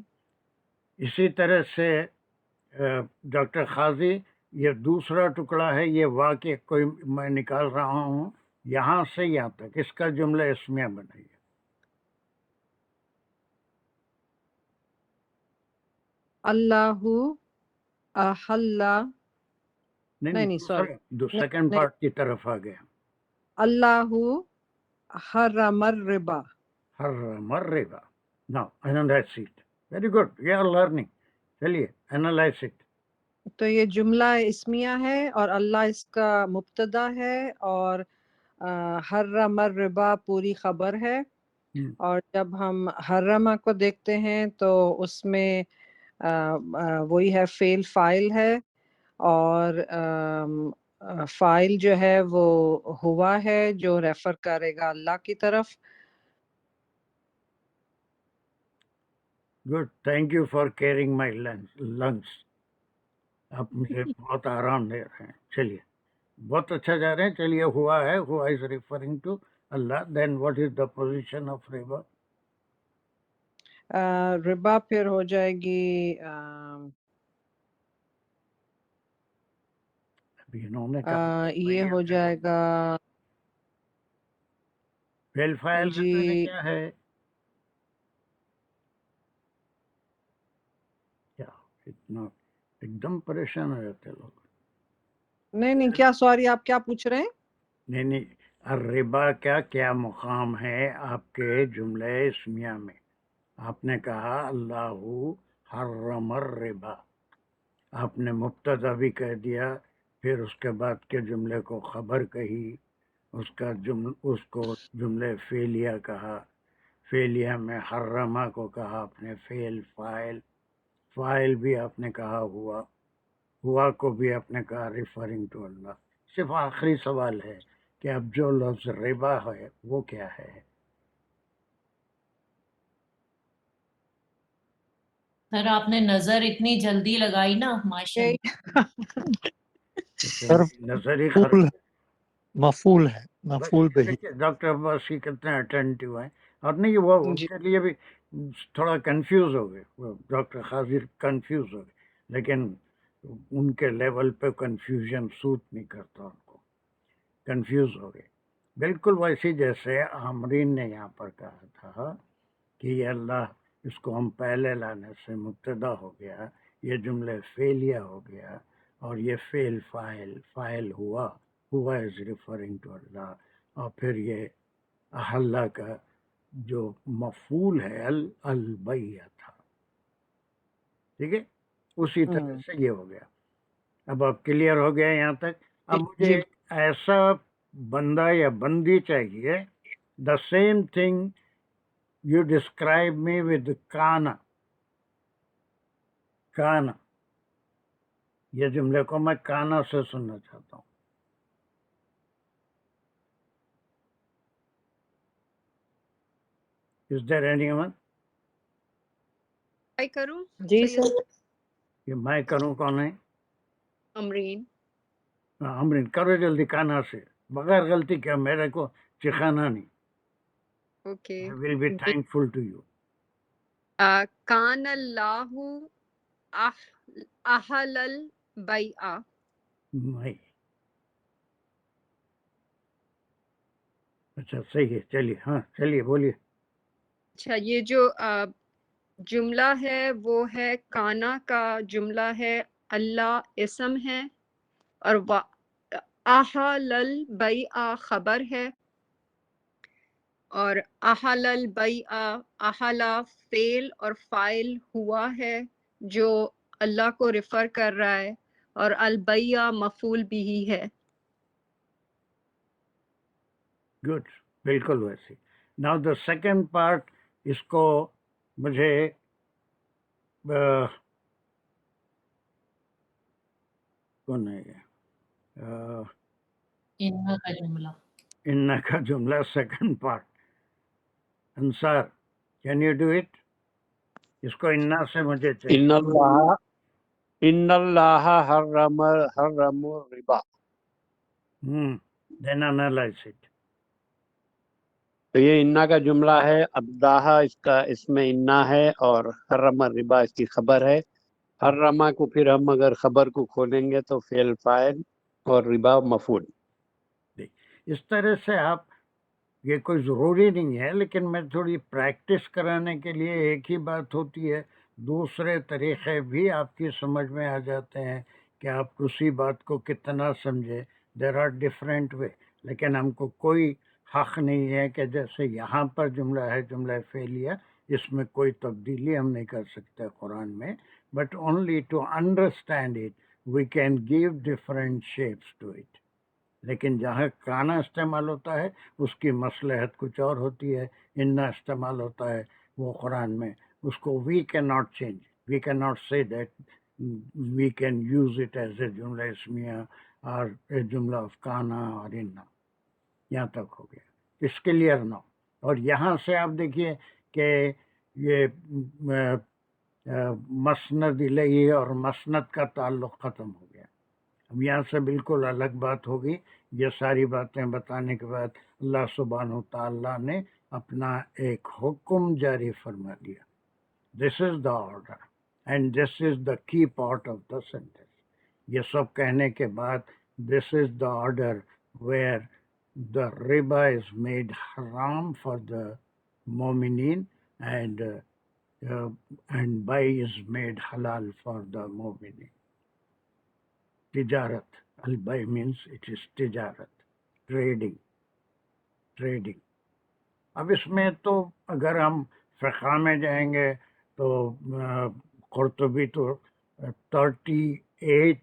اسی طرح سے ڈاکٹر قاضی یہ دوسرا ٹکڑا ہے. یہ واقع کوئی میں نکال رہا ہوں یہاں سے یہاں تک. اس کا جملہ اسمیہ بنائیے. اللہ احل نہیں سوری دوسرا سیکنڈ پارٹ کی طرف آ گیا. اللہ حرم الربا. حرم الربا. Now analyse it. Very good. You are learning. چلیے انالائز اٹ. تو یہ جملہ اسمیہ ہے اور اللہ اس کا مبتدا ہے اور حرم الربا پوری خبر ہے. اور جب ہم حرمہ کو دیکھتے ہیں تو اس میں وہی ہے فعل فاعل ہے اور فاعل جو ہے وہ ہوا ہے جو ریفر کرے گا اللہ کی طرف. Good. Thank you for caring my lungs. آپ مجھے بہت آرام دے رہے ہیں. چلیے بہت اچھا جا رہے ہیں. چلیے ہوا ہے. ہوا از ریفرنگ ٹو اللہ. Then what is the position of ریبا؟ ربا پھر ہو جائے گی ابھی انہوں نے کہا یہ ہو جائے گا فعل فاعل میں جی پہلے کیا ہے؟ کیا اتنا ایک دم پریشان ہو جاتے لوگ. نہیں کیا سوری آپ کیا پوچھ رہے ہیں؟ نہیں الربا کا کیا مقام ہے آپ کے جملہ اسمیہ میں؟ آپ نے کہا اللہ حرم الربا. آپ نے مبتدا بھی کہہ دیا پھر اس کے بعد کے جملے کو خبر کہی، اس کو جملے فعلیہ کہا، فعلیہ میں حرمہ کو کہا آپ نے فعل فاعل بھی آپ نے کہا ہوا کو بھی آپ نے کہا ریفرنگ ٹو اللہ. صرف آخری سوال ہے کہ اب جو لفظ ربا ہے وہ کیا ہے؟ سر آپ نے نظر اتنی جلدی لگائی نا ماشاء اللہ. سر نظری مفعول مفعول ہے، مفعول به. دیکھیے ڈاکٹر عباسی کتنے اٹینٹیو ہیں، اور نہیں وہ ان جی کے لیے بھی تھوڑا کنفیوز ہو گئے، ڈاکٹر خاضر کنفیوز ہو گئے، لیکن ان کے لیول پہ کنفیوژن سوٹ نہیں کرتا، ان کو کنفیوز ہو گئے. بالکل ویسی جیسے عامرین نے یہاں پر کہا تھا کہ یہ اللہ، اس کو ہم پہلے لانے سے مبتدا ہو گیا، یہ جملے فعلیہ ہو گیا، اور یہ فعل فاعل ہوا از ریفرنگ ٹو اللہ، اور پھر یہ اللہ کا جو مفعول ہے البیہ تھا. ٹھیک ہے، اسی طرح سے یہ ہو گیا. اب آپ کلیئر ہو گیا یہاں تک؟ اب مجھے جی ایسا بندہ یا بندی چاہیے، دا same thing you describe me with کانا. یہ جملے کو میں کانا سے سننا چاہتا ہوں. Is there anyone؟ ٹرائی کروں جی سید سر. کہ میں کروں کون ہے؟ امرین. امرین کرو جلدی کانا سے، بغیر غلطی کیا، میرے کو چکھانا نہیں. اوکے I will be جی. thankful to you. کان اللہ احل البیع. نہیں، اچھا صحیح ہے، چلیے ہاں چلیے بولیے. اچھا یہ جو جملہ ہے وہ ہے کانا کا جملہ ہے، اللہ اسم ہے، اور احل البیع خبر ہے، اور احل البیع احل فعل اور فاعل ہوا ہے جو اللہ کو ریفر کر رہا ہے، اور البیع مفعول بھی ہے. گڈ، بالکل ویسی. ناؤ دا سیکنڈ پارٹ، اس کو مجھے کون ہے انہا کا جملہ. ان کا جملہ سیکنڈ پارٹ. انصار کین یو ڈو اٹ؟ اس کو انا سے مجھے چاہیے. ان اللہ حرم الربا. دین انالائز اٹ. تو یہ انا کا جملہ ہے، ابداہا اس میں انا ہے، اور حرم الربا اس کی خبر ہے. حرمہ کو پھر ہم اگر خبر کو کھولیں گے تو فعل فاعل اور ربا مفعول. اس طرح سے آپ، یہ کوئی ضروری نہیں ہے، لیکن میں تھوڑی پریکٹس کرانے کے لیے، ایک ہی بات ہوتی ہے، دوسرے طریقے بھی آپ کی سمجھ میں آ جاتے ہیں کہ آپ اسی بات کو کتنا سمجھے. دیر آر ڈفرینٹ وے، لیکن ہم کو کوئی حق نہیں ہے کہ جیسے یہاں پر جملہ ہے جملہ فعلیہ، اس میں کوئی تبدیلی ہم نہیں کر سکتے قرآن میں، but only to understand it we can give different shapes to it. لیکن جہاں کانا استعمال ہوتا ہے اس کی مصلحت کچھ اور ہوتی ہے، انا استعمال ہوتا ہے وہ قرآن میں، اس کو we can not change, we can not say that we can use it as a جملہ اسمیہ اور اے جملہ آف کانا اور انا. یہاں تک ہو گیا، اس کلیئر نو. اور یہاں سے آپ دیکھیے کہ یہ مسند الیہ اور مسند کا تعلق ختم ہو گیا. اب یہاں سے بالکل الگ بات ہوگی. یہ ساری باتیں بتانے کے بعد اللہ سبحانہ و تعالیٰ نے اپنا ایک حکم جاری فرما دیا. دس is the order and this is دا کی پارٹ آف دا سینٹینس. یہ سب کہنے کے بعد دس is the order where the ربا از میڈ حرام فار دا مومنین اینڈ بائی از میڈ حلال فار دا مومنین. تجارت، البیع means it is تجارت، ٹریڈنگ. اب اس میں تو اگر ہم فقہ میں جائیں گے تو قرطبی تو 38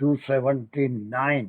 279,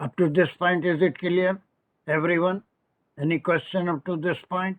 Up to this point, is it clear, everyone? Any question up to this point?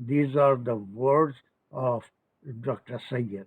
these are the words of Dr. Sayyed,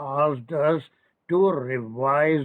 asked us to revise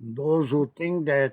those who think that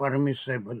permissible,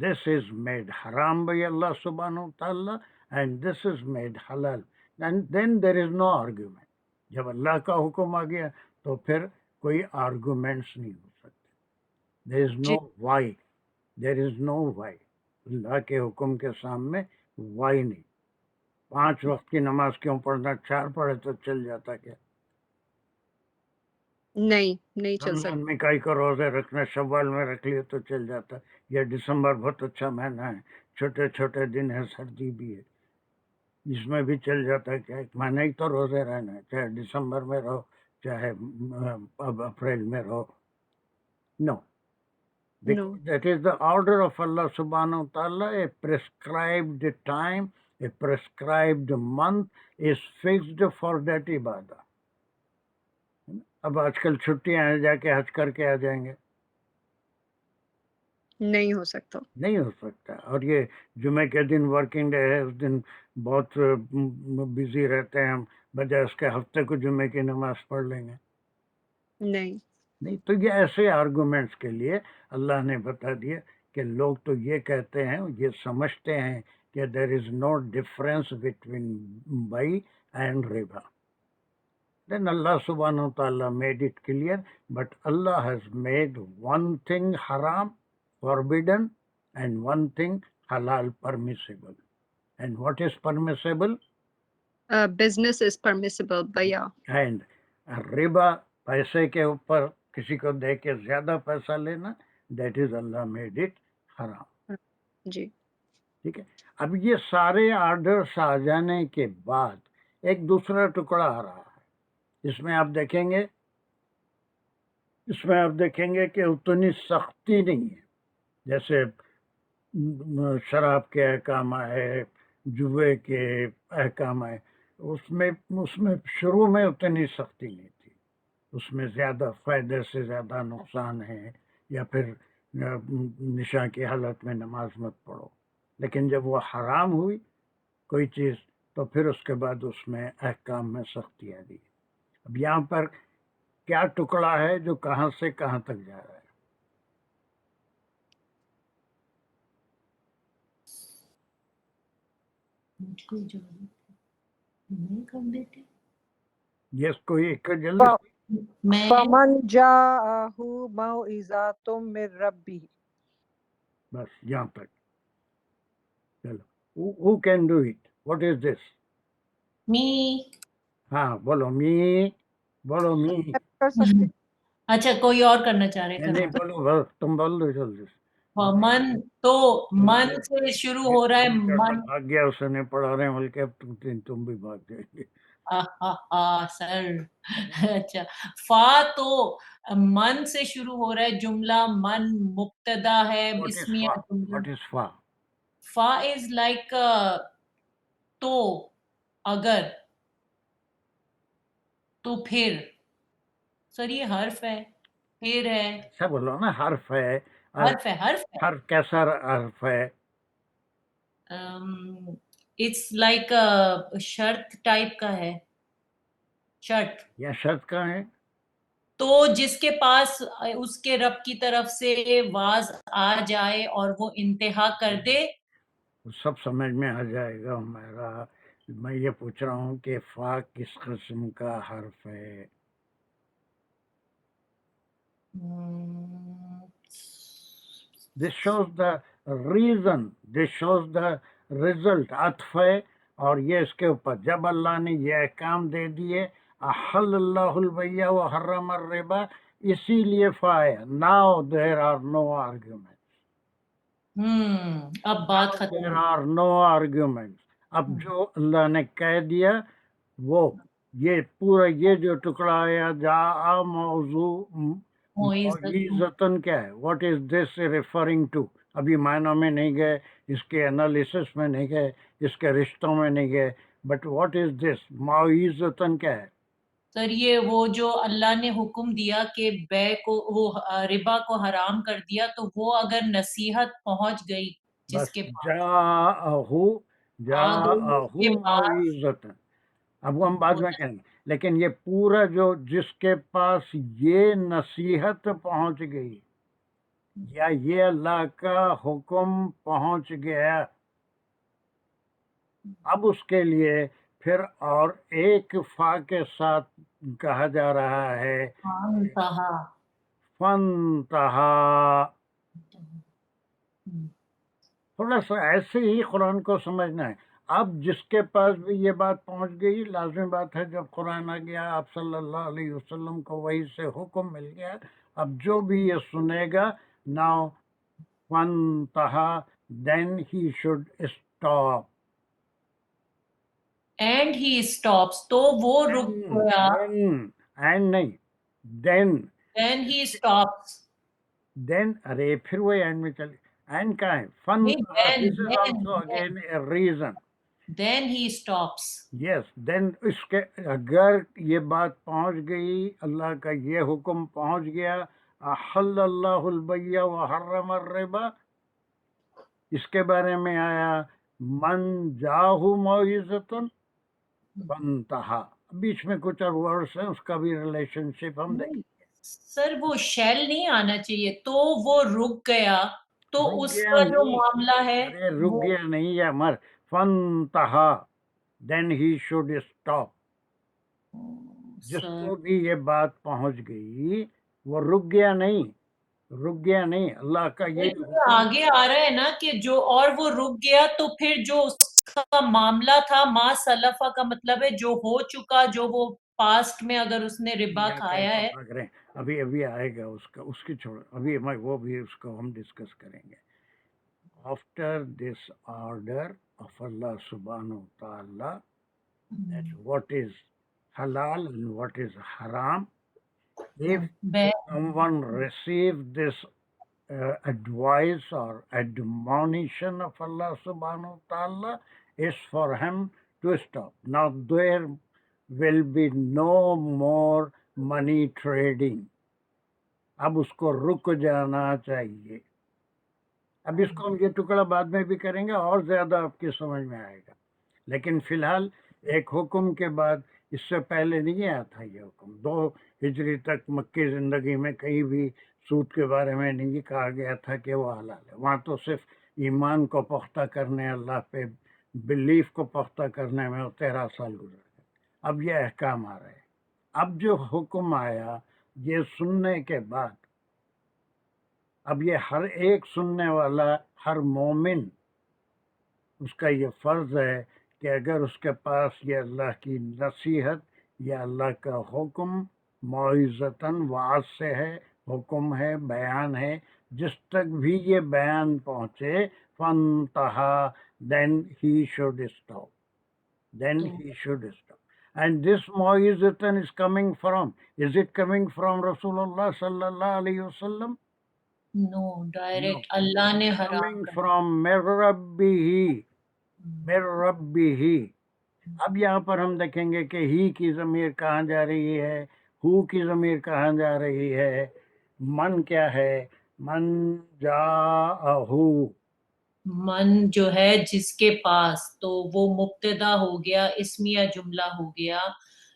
This is made haram by Allah subhanahu wa ta'ala, and this is made halal, and then there is no argument. جب اللہ کا حکم آ گیا تو پھر کوئی arguments نہیں ہو سکتے. دیر is know Y, there is know Y. اللہ کے حکم کے سامنے وائی نہیں. 5 وقت کی نماز کیوں پڑھنا، 4 پڑھے تو چل جاتا کیا؟ نہیں چل سکتا. رمضان میں کئی کو روزے رکھنا، شوال میں رکھ لیے تو چل جاتا. یا دسمبر بہت اچھا مہینہ ہے، چھوٹے چھوٹے دن ہے، سردی بھی ہے، اس میں بھی چل جاتا ہے. کیا ایک مہینہ ہی تو روزے رہنا ہے، چاہے دسمبر میں رہو چاہے اپریل میں رہو. نو، because that is the order of Allah subhanahu wa ta'ala. A prescribed time, a prescribed month is fixed for that ibadah. اب آج کل چھٹیاں ہیں، جا کے حج کر کے آ جائیں گے، نہیں ہو سکتا. نہیں ہو سکتا. اور یہ جمعے کے دن ورکنگ ڈے ہے، اس دن بہت بزی رہتے ہیں ہم، بجائے اس کے ہفتے کو جمعے کی نماز پڑھ لیں گے. نہیں. تو یہ ایسے آرگومنٹس کے لیے اللہ نے بتا دیا کہ لوگ تو یہ کہتے ہیں، یہ سمجھتے ہیں کہ there is no difference between بائی اینڈ ربا. Then Allah subhanahu wa ta'ala made it clear, but Allah has made one thing haram, forbidden, and one thing halal, permissible. And what is permissible? Business is permissible, baya. And riba, پیسے کے اوپر کسی کو دے کے زیادہ پیسہ لینا، that is Allah made it haram. جی. ٹھیک ہے. اب یہ سارے آرڈرس آ جانے کے بعد ایک دوسرا ٹکڑا آ رہا ہے. اس میں آپ دیکھیں گے کہ اتنی سختی نہیں ہے. جیسے شراب کے احکام آئے، جوے کے احکام آئے، اس میں شروع میں اتنی سختی نہیں تھی. اس میں زیادہ فائدے سے زیادہ نقصان ہے، یا پھر نشا کی حالت میں نماز مت پڑھو. لیکن جب وہ حرام ہوئی کوئی چیز تو پھر اس کے بعد اس میں احکام میں سختی آ گئی. اب یہاں پر کیا ٹکڑا ہے جو کہاں سے کہاں تک جا رہا ہے؟ یس، کوئی ایک جلدی. فمن جاءہ موعظۃ من ربہ. بس یہاں تک. چلو، who can do it? What is this? می. ہاں بولو می، بولو می. کر سکتے. اچھا کوئی اور کرنا چاہ رہے نہیں کرو. بولو، بس تم بول دو جلدی. من تو من سے شروع ہو رہا ہے. من بھاگ گیا، اسے نہیں پڑھا رہے ہیں بلکہ اب تم بھی بھاگ جائیں گے. سر. اچھا، فا تو من سے شروع ہو رہا ہے جملہ. من مبتدا ہے، اسمیہ جملہ. What is فا؟ فا از لائک تو، اگر، تو پھر. سر یہ حرف ہے، پھر ہے. اچھا بولو نا، حرف ہے. حرف ہے، حرف ہے. حرف کیسا حرف ہے؟ اٹس لائک شرط ٹائپ کا ہے. شرط یا شرط کا ہے؟ تو جس کے پاس اس کے رب کی طرف سے واز آ جائے اور وہ انتہا کر دے، سب سمجھ میں آ جائے گا. میں یہ پوچھ رہا ہوں کہ فا کس قسم کا حرف ہے؟ This shows the reason, this shows the result. عطف ہے اور یہ اس کے اوپر جب اللہ نے یہ احکام دے دیے، احل اللہ البیع وحرم الربا، اسی لیے فا ہے. Now there are no arguments. اب بات ختم. There are no arguments. اب جو اللہ نے کہہ دیا وہ یہ پورا یہ جو ٹکڑا آیا جا موضوع موعظۃً کیا ہے؟ What is this referring to? ابھی معنوں میں نہیں گئے، اس کے انالیسس میں نہیں گئے، اس کے رشتوں میں نہیں گئے، بٹ واٹ از دس موعظۃً کیا ہے؟ سر یہ وہ جو اللہ نے حکم دیا کہ بے کو، وہ ربا کو حرام کر دیا، تو وہ اگر نصیحت پہنچ گئی جس کے پاس، جاءہ موعظۃً، اب وہ ہم بعد میں کہیں گے، لیکن یہ پورا جو جس کے پاس یہ نصیحت پہنچ گئی یا یہ اللہ کا حکم پہنچ گیا، اب اس کے لیے پھر اور ایک فا کے ساتھ کہا جا رہا ہے انتہا فنتہا. تھوڑا سا ایسے ہی قرآن کو سمجھنا ہے. اب جس کے پاس بھی یہ بات پہنچ گئی، لازمی بات ہے جب قرآن آ گیا، آپ صلی اللہ علیہ وسلم کو وہی سے حکم مل گیا، اب جو بھی یہ سنے گا ناؤ فنتہا then he should stop. And he stops, تو وہ رک گیا. اینڈ نہیں، دین. دین ہی اسٹاپس. دین ارے پھر وہی اینڈ میں چلے. اینڈ کا ہے فن. This is also again a reason. Then he stops. Yes then اس کے اگر یہ بات پہنچ گئی، اللہ کا یہ حکم پہنچ گیا، احل اللہ البیع وحرم الربا، اس کے بارے میں آیا من جاہ موعظۃ فانتہا. بیچ میں کچھ اور ورڈس ہیں، اس کا بھی ریلیشن شپ ہم دیکھیں. سر وہ شیل نہیں آنا چاہیے، تو وہ رک گیا، تو رک اس گیا کا جو نہیں. معاملہ ہے ارے رک وہ گیا نہیں یا مر. فانتہا دین ہی شوڈ اسٹاپ. جس سر کو بھی یہ بات پہنچ گئی وہ رک گیا نہیں، رک گیا نہیں. اللہ کا یہ یہ آگے آ رہا ہے نا کہ جو اور وہ رک گیا، تو پھر جو اس کا معاملہ تھا ما سلفا کا مطلب ہے جو ہو چکا، جو وہ پاسٹ میں اگر اس نے ربا کھایا ہے. بھاگ رہے ہیں. ابھی آئے گا اس کا، اس کی چھوڑ، ابھی وہ بھی اس کو ہم ڈسکس کریں گے. آفٹر دس آرڈر آف اللہ سبحانہ وتعالی that what is halal and what is haram, if someone receives this advice or admonition of Allah subhanahu wa ta'ala, is for him to stop. Now there will be no more money trading. اب اس کو رک جانا چاہیے. اب اس کو ہم یہ ٹکڑا بعد میں بھی کریں گے اور زیادہ آپ کی سمجھ میں آئے گا، لیکن فی الحال ایک حکم کے بعد، اس سے پہلے نہیں آیا تھا یہ حکم. 2 ہجری تک مکی زندگی میں کہیں بھی سود کے بارے میں نہیں کہا گیا تھا کہ وہ حلال ہے. وہاں تو صرف ایمان کو پختہ کرنے، اللہ پہ بلیف کو پختہ کرنے میں 13 سال گزر گئے. اب یہ احکام آ رہے ہیں. اب جو حکم آیا یہ سننے کے بعد، اب یہ ہر ایک سننے والا، ہر مومن، اس کا یہ فرض ہے کہ اگر اس کے پاس یہ اللہ کی نصیحت یا اللہ کا حکم موعظتاً وعظ سے ہے، حکم ہے، بیان ہے، جس تک بھی یہ بیان پہنچے فانتہا then he should stop. Then he should stop. And this موعظتاً is coming from, is it coming from Rasulullah sallallahu alayhi wasallam? No direct اللہ نے حرام coming from ربی ہی. اب یہاں پر ہم دیکھیں گے کہ ہی کی ضمیر کہاں جا رہی ہے، ہو کی ضمیر کہاں جا رہی ہے، من کیا ہے، من جاءہو. من جو ہے جس کے پاس، تو وہ مبتدا ہو گیا، اسمیہ جملہ ہو گیا.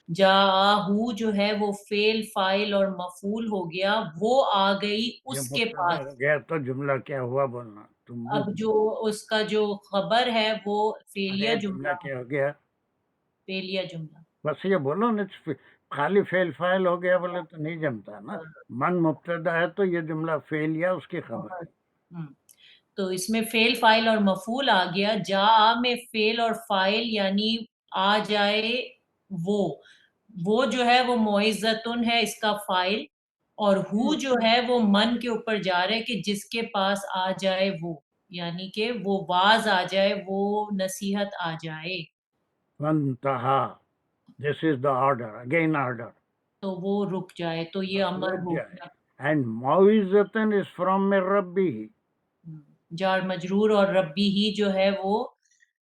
جاءہو جو ہے وہ فعل، فاعل اور مفعول ہو گیا، وہ آ گئی اس کے پاس. ہو گیا تو جملہ کیا ہوا بولنا تم. اب جو اس کا جو خبر ہے وہ فعلیہ جملہ، کیا ہو گیا، فعلیہ جملہ. بس یہ بولو نا، خالی فعل فاعل ہو گیا بولے تو نہیں جمتا نا. من مبتدا ہے تو یہ جملہ فعل یا اس کی خبر ہے. تو اس میں فعل، فاعل اور مفعول آ گیا. جا میں فعل اور فاعل یعنی آ جائے وہ جو ہے وہ موعظتن ہے اس کا فاعل، اور ہو جو ہے وہ من کے اوپر جا رہے کہ جس کے پاس آ جائے وہ، یعنی کہ وہ واز آ جائے، وہ نصیحت آ جائے. فانتہا دس is the order, again order. تو وہ رک جائے، تو یہ امر ہو گیا. اینڈ موعظتاً از فرام ربی. جار مجرور اور ربی ہی جو ہے وہ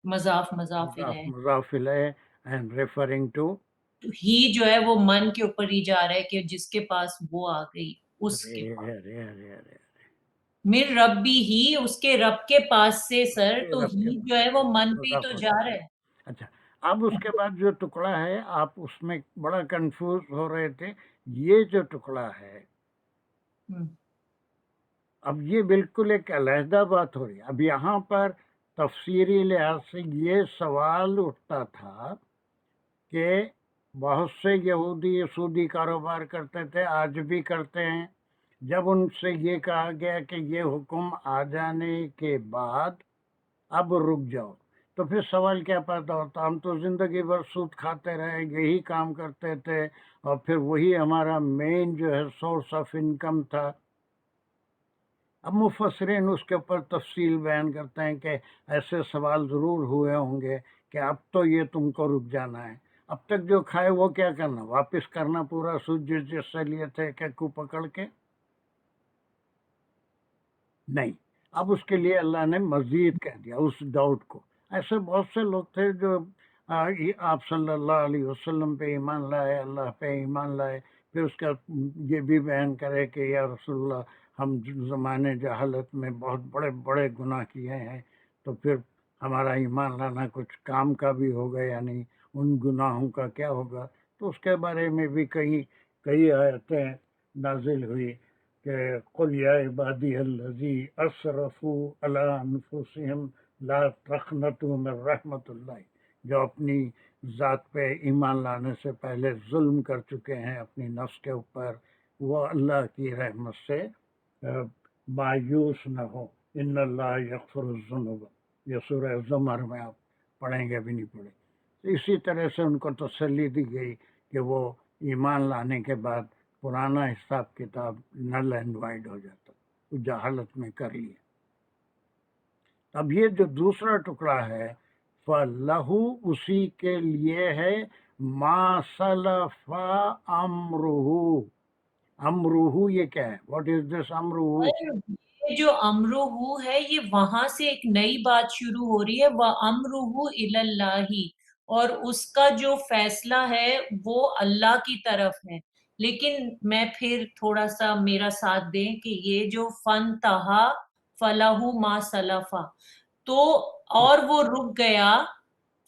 مضاف الیہ، مضاف الیہ اینڈ ریفرنگ ٹو. ہی جو ہے وہ من کے اوپر ہی جا رہا ہے کہ جس کے پاس وہ آ گئی اس کے پاس. من ربی ہی اس کے رب کے پاس سے. سر تو ہی جو ہے وہ من پہ ہی تو جا رہا ہے. اچھا، اب اس کے بعد جو ٹکڑا ہے، آپ اس میں بڑا کنفیوز ہو رہے تھے. یہ جو ٹکڑا ہے اب یہ بالکل ایک علیحدہ بات ہو رہی ہے. اب یہاں پر تفسیری لحاظ سے یہ سوال اٹھتا تھا کہ بہت سے یہودی سودی کاروبار کرتے تھے، آج بھی کرتے ہیں. جب ان سے یہ کہا گیا کہ یہ حکم آ جانے کے بعد اب رک جاؤ، تو پھر سوال کیا پیدا ہوتا؟ ہم تو زندگی بھر سود کھاتے رہے، یہی کام کرتے تھے، اور پھر وہی ہمارا مین جو ہے سورس آف انکم تھا. اب مفسرین اس کے اوپر تفصیل بیان کرتے ہیں کہ ایسے سوال ضرور ہوئے ہوں گے کہ اب تو یہ تم کو رک جانا ہے، اب تک جو کھائے وہ کیا کرنا؟ واپس کرنا پورا سود جس سے لیے تھے کو پکڑ کے؟ نہیں. اب اس کے لیے اللہ نے مزید کہہ دیا اس ڈاؤٹ کو. ایسے بہت سے لوگ تھے جو آپ صلی اللہ علیہ وسلم پہ ایمان لائے، اللہ پہ ایمان لائے، پھر اس کا یہ بھی بیان کرے کہ یا رسول اللہ ہم زمانے جہالت میں بہت بڑے بڑے گناہ کیے ہیں، تو پھر ہمارا ایمان لانا کچھ کام کا بھی ہوگا یا نہیں، ان گناہوں کا کیا ہوگا؟ تو اس کے بارے میں بھی کئی آیتیں نازل ہوئی کہ قل یا عبادی الذی اسرفوا علی انفسہم لا تقنطوا من رحمت اللہ، جو اپنی ذات پہ ایمان لانے سے پہلے ظلم کر چکے ہیں اپنی نفس کے اوپر، وہ اللہ کی رحمت سے مایوس نہ ہو. ان اللہ یغفر الذنوب، یہ سورہ زمر میں آپ پڑھیں گے بھی نہیں پڑھے. اسی طرح سے ان کو تسلی دی گئی کہ وہ ایمان لانے کے بعد پرانا حساب کتاب نل اینڈ وائڈ ہو جاتا، تو جہالت میں کر لیے. اب یہ جو دوسرا ٹکڑا ہے فَلَهُ، اسی کے لیے ہے مَا سَلَفَ أَمْرُهُ. امرہ یہ کیا ہے؟ واٹ از دس امرہ؟ یہ جو امرہ ہے یہ وہاں سے ایک نئی بات شروع ہو رہی ہے، وَأَمْرُهُ إِلَى اللَّهِ، اور اس کا جو فیصلہ ہے وہ اللہ کی طرف ہے. لیکن میں پھر تھوڑا سا میرا ساتھ دیں کہ یہ جو فَانْتَهَا فَلَهُ مَا سَلَفَ، تو اور وہ رک گیا،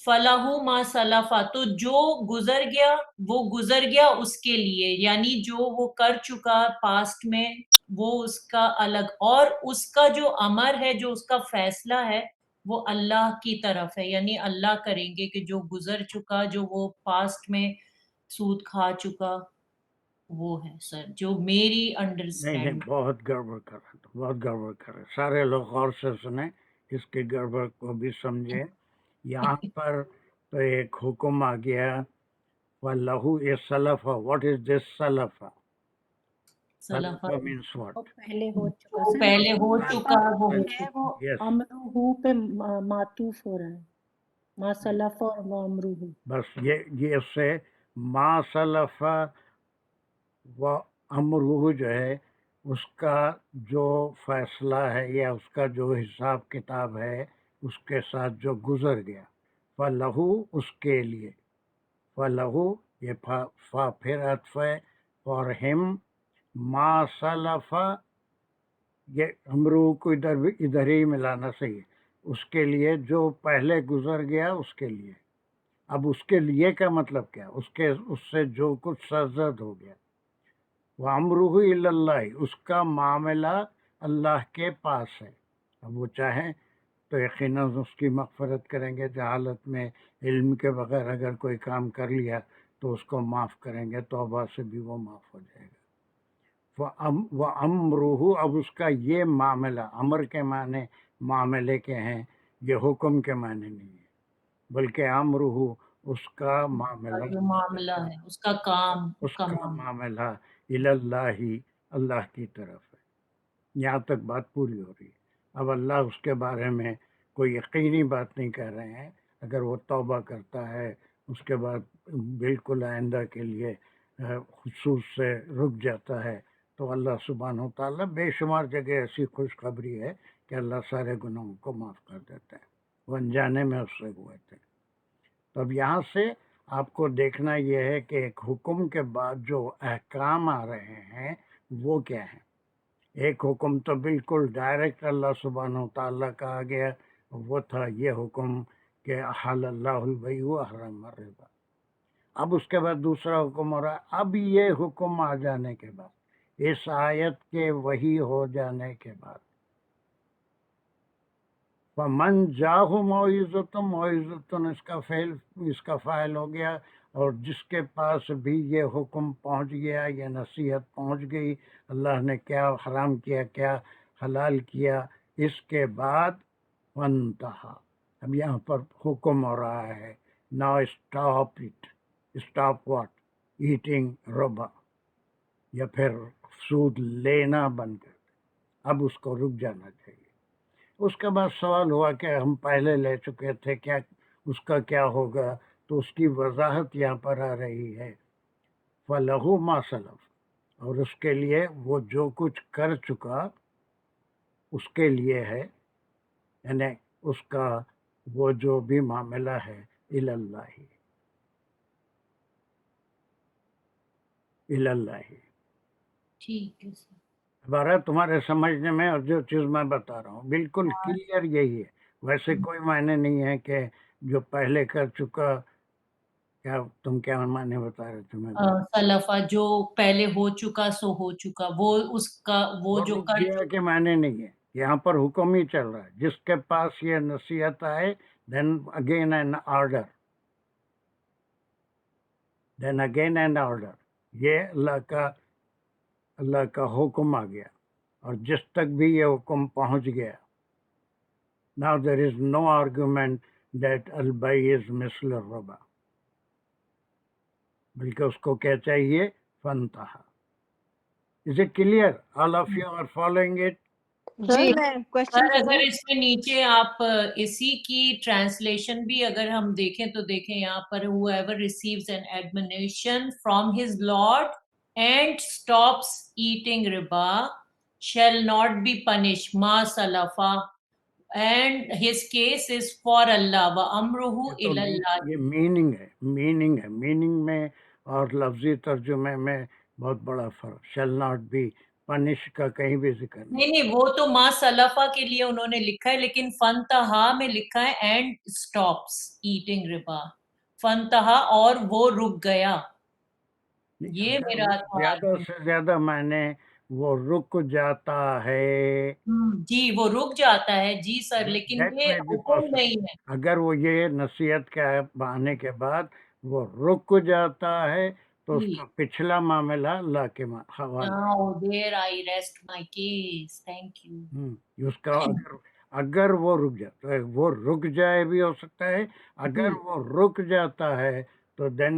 فَلَهُ مَا سَلَفَ، تو جو گزر گیا وہ گزر گیا اس کے لیے، یعنی جو وہ کر چکا پاسٹ میں وہ اس کا الگ، اور اس کا جو امر ہے، جو اس کا فیصلہ ہے وہ اللہ کی طرف ہے، یعنی اللہ کریں گے کہ جو گزر چکا، جو وہ پاسٹ میں سود کھا چکا، وہ ہے سر جو میری نہیں، بہت گڑبڑ کر رہے ہیں، بہت گڑبڑ کر رہے ہیں. سارے لوگ غور سے سنیں، اس کی گڑبڑ کو بھی سمجھیں. یہاں پر تو ایک حکم آ گیا وَلَهُ یہ سلف. واٹ از دس سلف؟ سلف مینس واٹ؟ پہلے ہو چکا وہ سر، پہلے ہو چکا وہ ہو ہے وہ Yes. امرہ پہ معطوف ہو رہا ہے، ما سلف اور وہ امرہ. بس یہ اس سے ما سلف و امرہ جو ہے اس کا جو فیصلہ ہے یا اس کا جو حساب کتاب ہے اس کے ساتھ جو گزر گیا، فَلَهُ اس کے لیے، فَلَهُ یہ فا پھر عطف ہے فار ہم، ما سلف یہ امرہ کو ادھر ہی ملانا صحیح ہے، اس کے لیے جو پہلے گزر گیا اس کے لیے. اب اس کے لیے کا مطلب کیا؟ اس سے جو کچھ سرزد ہو گیا. وَأَمْرُهُ إِلَى اللَّهِ، اس کا معاملہ اللہ کے پاس ہے. اب وہ چاہیں تو یقیناً اس کی مغفرت کریں گے، جہالت میں علم کے بغیر اگر کوئی کام کر لیا تو اس کو معاف کریں گے، توبہ سے بھی وہ معاف ہو جائے گا. وَأَمْرُهُ اب اس کا یہ معاملہ، امر کے معنی معاملے کے ہیں، یہ حکم کے معنی نہیں ہے، بلکہ امرہ اس کا معاملہ، جو معاملہ ہے اس کا کام، اس کا معاملہ الی اللہ، اللہ کی طرف ہے. یہاں تک بات پوری ہو رہی ہے. اب اللہ اس کے بارے میں کوئی یقینی بات نہیں کہہ رہے ہیں. اگر وہ توبہ کرتا ہے اس کے بعد بالکل آئندہ کے لیے خصوص سے رک جاتا ہے تو اللہ سبحانہ و تعالیٰ بے شمار جگہ ایسی خوشخبری ہے کہ اللہ سارے گناہوں کو معاف کر دیتا ہے، وہ انجانے میں اس سے ہوئے تھے. تو اب یہاں سے آپ کو دیکھنا یہ ہے کہ ایک حکم کے بعد جو احکام آ رہے ہیں وہ کیا ہیں. ایک حکم تو بالکل ڈائریکٹ اللہ سبحانہ و تعالیٰ کا آ گیا، وہ تھا یہ حکم کہ احل اللہ البیع وحرم الربا. اب اس کے بعد دوسرا حکم ہو رہا ہے. اب یہ حکم آ جانے کے بعد، اس آیت کے وحی ہو جانے کے بعد، فَمَنْ جَاءَهُ مَوْعِظَةٌ، موعظۃ اس کا فاعل ہو گیا، اور جس کے پاس بھی یہ حکم پہنچ گیا، یہ نصیحت پہنچ گئی، اللہ نے کیا حرام کیا، کیا حلال کیا، اس کے بعد وانتہا، اب یہاں پر حکم ہو رہا ہے نا stop it, stop what, eating ربا، یا پھر سود لینا بند کر دے، اب اس کو رک جانا چاہیے۔ اس کے بعد سوال ہوا کہ ہم پہلے لے چکے تھے، کیا اس کا کیا ہوگا؟ تو اس کی وضاحت یہاں پر آ رہی ہے، فَلَهُ مَا سَلَفَ، اور اس کے لیے وہ جو کچھ کر چکا اس کے لیے ہے، یعنی اس کا وہ جو بھی معاملہ ہے الاللہ، الاللہ۔ ٹھیک ہے سر۔ بارہ تمہارے سمجھنے میں، اور جو چیز میں بتا رہا ہوں بالکل کلیئر یہی ہے، ویسے کوئی معنی نہیں ہے کہ جو پہلے کر چکا، کیا تم کیا معنی بتا رہے تھے؟ میں سلفا جو پہلے ہو چکا سو ہو چکا، وہ اس کا وہ جو رک کر گیا کے معنی نہیں ہے، یہاں پر حکم ہی چل رہا ہے، جس کے پاس یہ نصیحت آئے then again in order, then again in order, یہ اللہ کا حکم آ گیا، اور جس تک بھی یہ حکم پہنچ گیا، now there is no argument that البیع is مثل الربا، بلکہ اس کو کیا چاہیے؟ فانتہا۔ Is it clear? All of you are following it? سر جی میں سر کوشچن اگر اس میں نیچے آپ اسی کی ٹرانسلیشن بھی اگر ہم دیکھیں تو دیکھیں یہاں پر whoever receives an admonition from his Lord and stops eating riba shall not be punished ma salafa, and his case is for Allah wa amruhu یہ تو ila Allah. یہ میننگ ہے، میننگ میں اور لفظی ترجمے میں بہت بڑا فرق، شل ناٹ بی پنش کا کہیں بھی ذکر نہیں۔ نہیں وہ تو ما سلفا کے لیے انہوں نے لکھا ہے، لیکن فنتہا میں لکھا ہے اینڈ اسٹاپس ایٹنگ ربا، فنتہا اور وہ رک گیا، یہ اگر میرا وہ سوال زیادہ ہے۔ سے زیادہ معنی وہ رک جاتا ہے، جی وہ رک جاتا ہے جی سر، لیکن that یہ may be حکم possible۔ نہیں ہے۔ اگر وہ یہ نصیحت کے آنے کے بعد وہ رک جاتا ہے تو اس جی کا پچھلا معاملہ اللہ کے حوالے، Now there I rest my case. Thank you. اس کا اگر وہ رک جاتا ہے، وہ رک جائے بھی ہو سکتا ہے، اگر جی وہ رک جاتا ہے تو then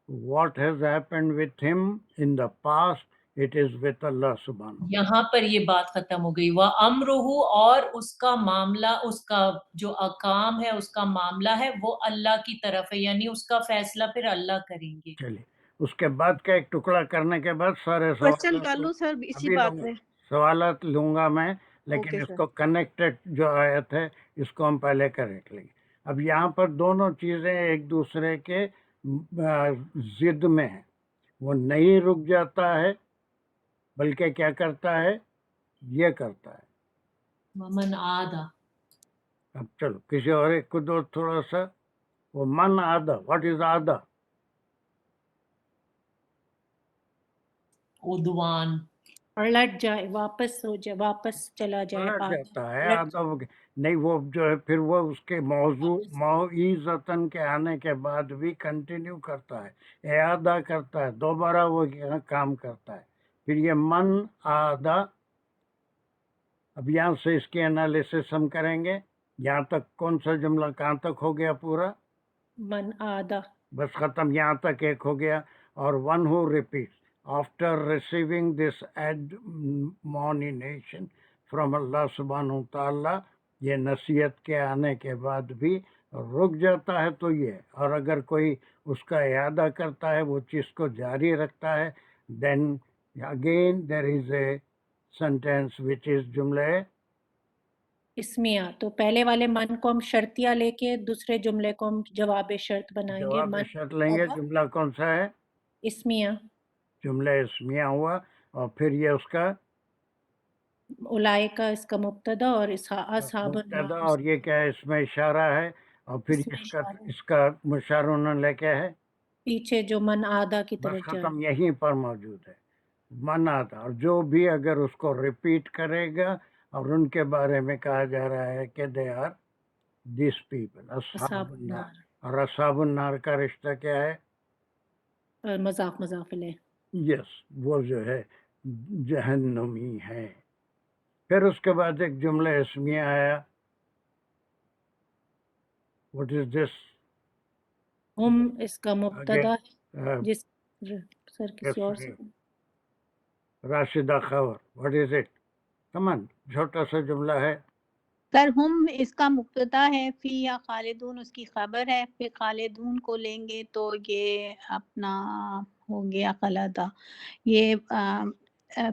what has happened with ہم in the past it is with Allah سبحانہ۔ یہاں پر یہ بات ختم ہو گئی، وہ امرہو، اور اس کا معاملہ، اس کا جو کام ہے، اس کا معاملہ ہے وہ اللہ کی طرف ہے، یعنی اس کا فیصلہ پھر اللہ کریں گے۔ چلیے اس کے بعد کا ایک ٹکڑا کرنے کے بعد سارے کوشچن سوالات کر لوں سر اسی ابھی بات میں؟ سوالات لوں گا میں، لیکن اوکے اس سر۔ کو کنیکٹڈ جو آیت ہے اس کو ہم پہلے کریکٹ لیں گے۔ اب یہاں پر دونوں چیزیں ایک دوسرے کے ضد میں ہیں، وہ نہیں رک جاتا ہے بلکہ کیا کرتا ہے؟ یہ کرتا ہے۔ من آدھا اب چلو کسی اور ایک کو دو تھوڑا سا، وہ من آدھا، واٹ از آدھا؟ عدوان، پلٹ جائے، واپس ہو جائے، واپس چلا جائے، پلٹ آ جاتا ہے پلٹ آدھا نہیں، وہ جو ہے پھر وہ اس کے موضوع موعظتاً کے آنے کے بعد بھی کنٹینیو کرتا ہے، اعادہ کرتا ہے، دوبارہ وہ کام کرتا ہے، پھر یہ من آدھا۔ اب یہاں سے اس کی انالیسس ہم کریں گے، یہاں تک کون سا جملہ کہاں تک ہو گیا پورا؟ من آدھا، بس ختم، یہاں تک ایک ہو گیا۔ اور one who repeat after receiving this admonition from Allah سبحانہ تعالیٰ، یہ نصیحت کے آنے کے بعد بھی رک جاتا ہے تو یہ، اور اگر کوئی اس کا اعادہ کرتا ہے، وہ چیز کو جاری رکھتا ہے، then again there is a sentence وچ از جملے اسمیہ۔ تو پہلے والے من کو ہم شرطیہ لے کے دوسرے جملے کو ہم جواب شرط بنائیں گے، جواب من شرط لیں گے۔ آدھا جملہ کون سا ہے؟ اسمیہ، جملہ اسمیہ ہوا، اور پھر یہ اس کا اولائکہ اس کا مبتدا اور اصحاب مبتدا، النار اور یہ کیا ہے؟ اس میں اشارہ ہے، اور پھر اس میں اشارہ، اس کا مشار لے کے ہے، پیچھے جو من آدھا کی بس طرف جا ختم، یہیں پر موجود ہے من آتا، اور جو بھی اگر اس کو ریپیٹ کرے گا، اور ان کے بارے میں کہا جا رہا ہے کہ دے آر دیس پیپل اصحاب اصحاب النار، النار۔ اور اصحاب النار کا رشتہ کیا ہے؟ مضاف مضاف علیہ. یس وہ جو ہے جہنمی ہے. پھر اس کے بعد ایک جملہ اسمیہ آیا. واٹ از دس؟ ہم اس کا آگے مبتدا ہے جس سر کسی اور سے. راشدہ خبر. What is it? کمن چھوٹا سا جملہ ہے. سر ہم اس کا مبتدا ہے، فی یا خالدون اس کی خبر ہے، پھر خالدون کو لیں گے تو یہ اپنا ہو گیا خلدا، یہ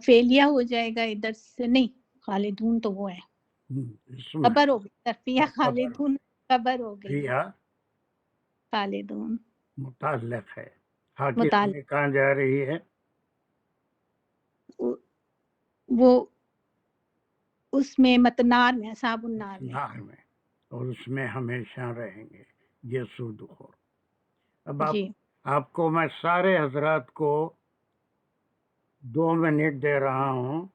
فیلیا ہو جائے گا ادھر سے. نہیں، خالدون تو وہ ہے، اس میں خبر ہو گئی سر، فی یا خبر خالدون خبر ہو گئی ہے، فیہا خالدون متعلق ہے. ہاں کی متعلق کہاں جا رہی ہے؟ وہ اس میں متنار میں، اصحاب النار میں. نار میں، اور اس میں ہمیشہ رہیں گے. یہ سود خور. اب جی آپ کو میں سارے حضرات کو 2 منٹ دے رہا ہوں.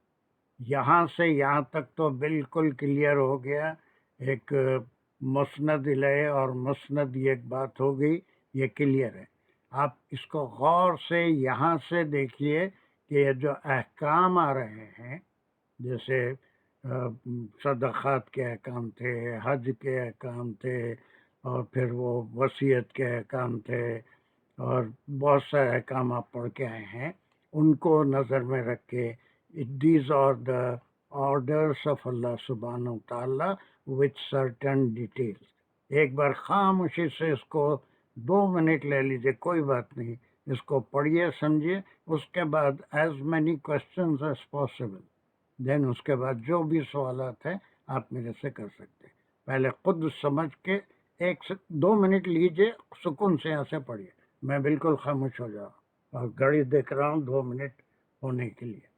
یہاں سے یہاں تک تو بالکل کلیئر ہو گیا. ایک مسند الیہ اور مسند یہ ایک بات ہو گئی، یہ کلیئر ہے. آپ اس کو غور سے یہاں سے دیکھیے کہ یہ جو احکام آ رہے ہیں، جیسے صدقات کے احکام تھے، حج کے احکام تھے، اور پھر وہ وصیت کے احکام تھے، اور بہت سارے احکام آپ پڑھ کے آئے ہیں. ان کو نظر میں رکھ کے these are the orders of Allah subhanahu wa ta'ala with certain details. ایک بار خاموشی سے اس کو 2 منٹ لے لیجیے، کوئی بات نہیں. اس کو پڑھیے، سمجھیے. اس کے بعد as many questions as possible. دین اس کے بعد جو بھی سوالات ہیں آپ میرے سے کر سکتے ہیں. پہلے خود سمجھ کے 2 منٹ لیجیے، سکون سے یہاں سے پڑھیے. میں بالکل خاموش ہو جاؤں اور گھڑی دیکھ رہا ہوں 2 منٹ ہونے کے لیے.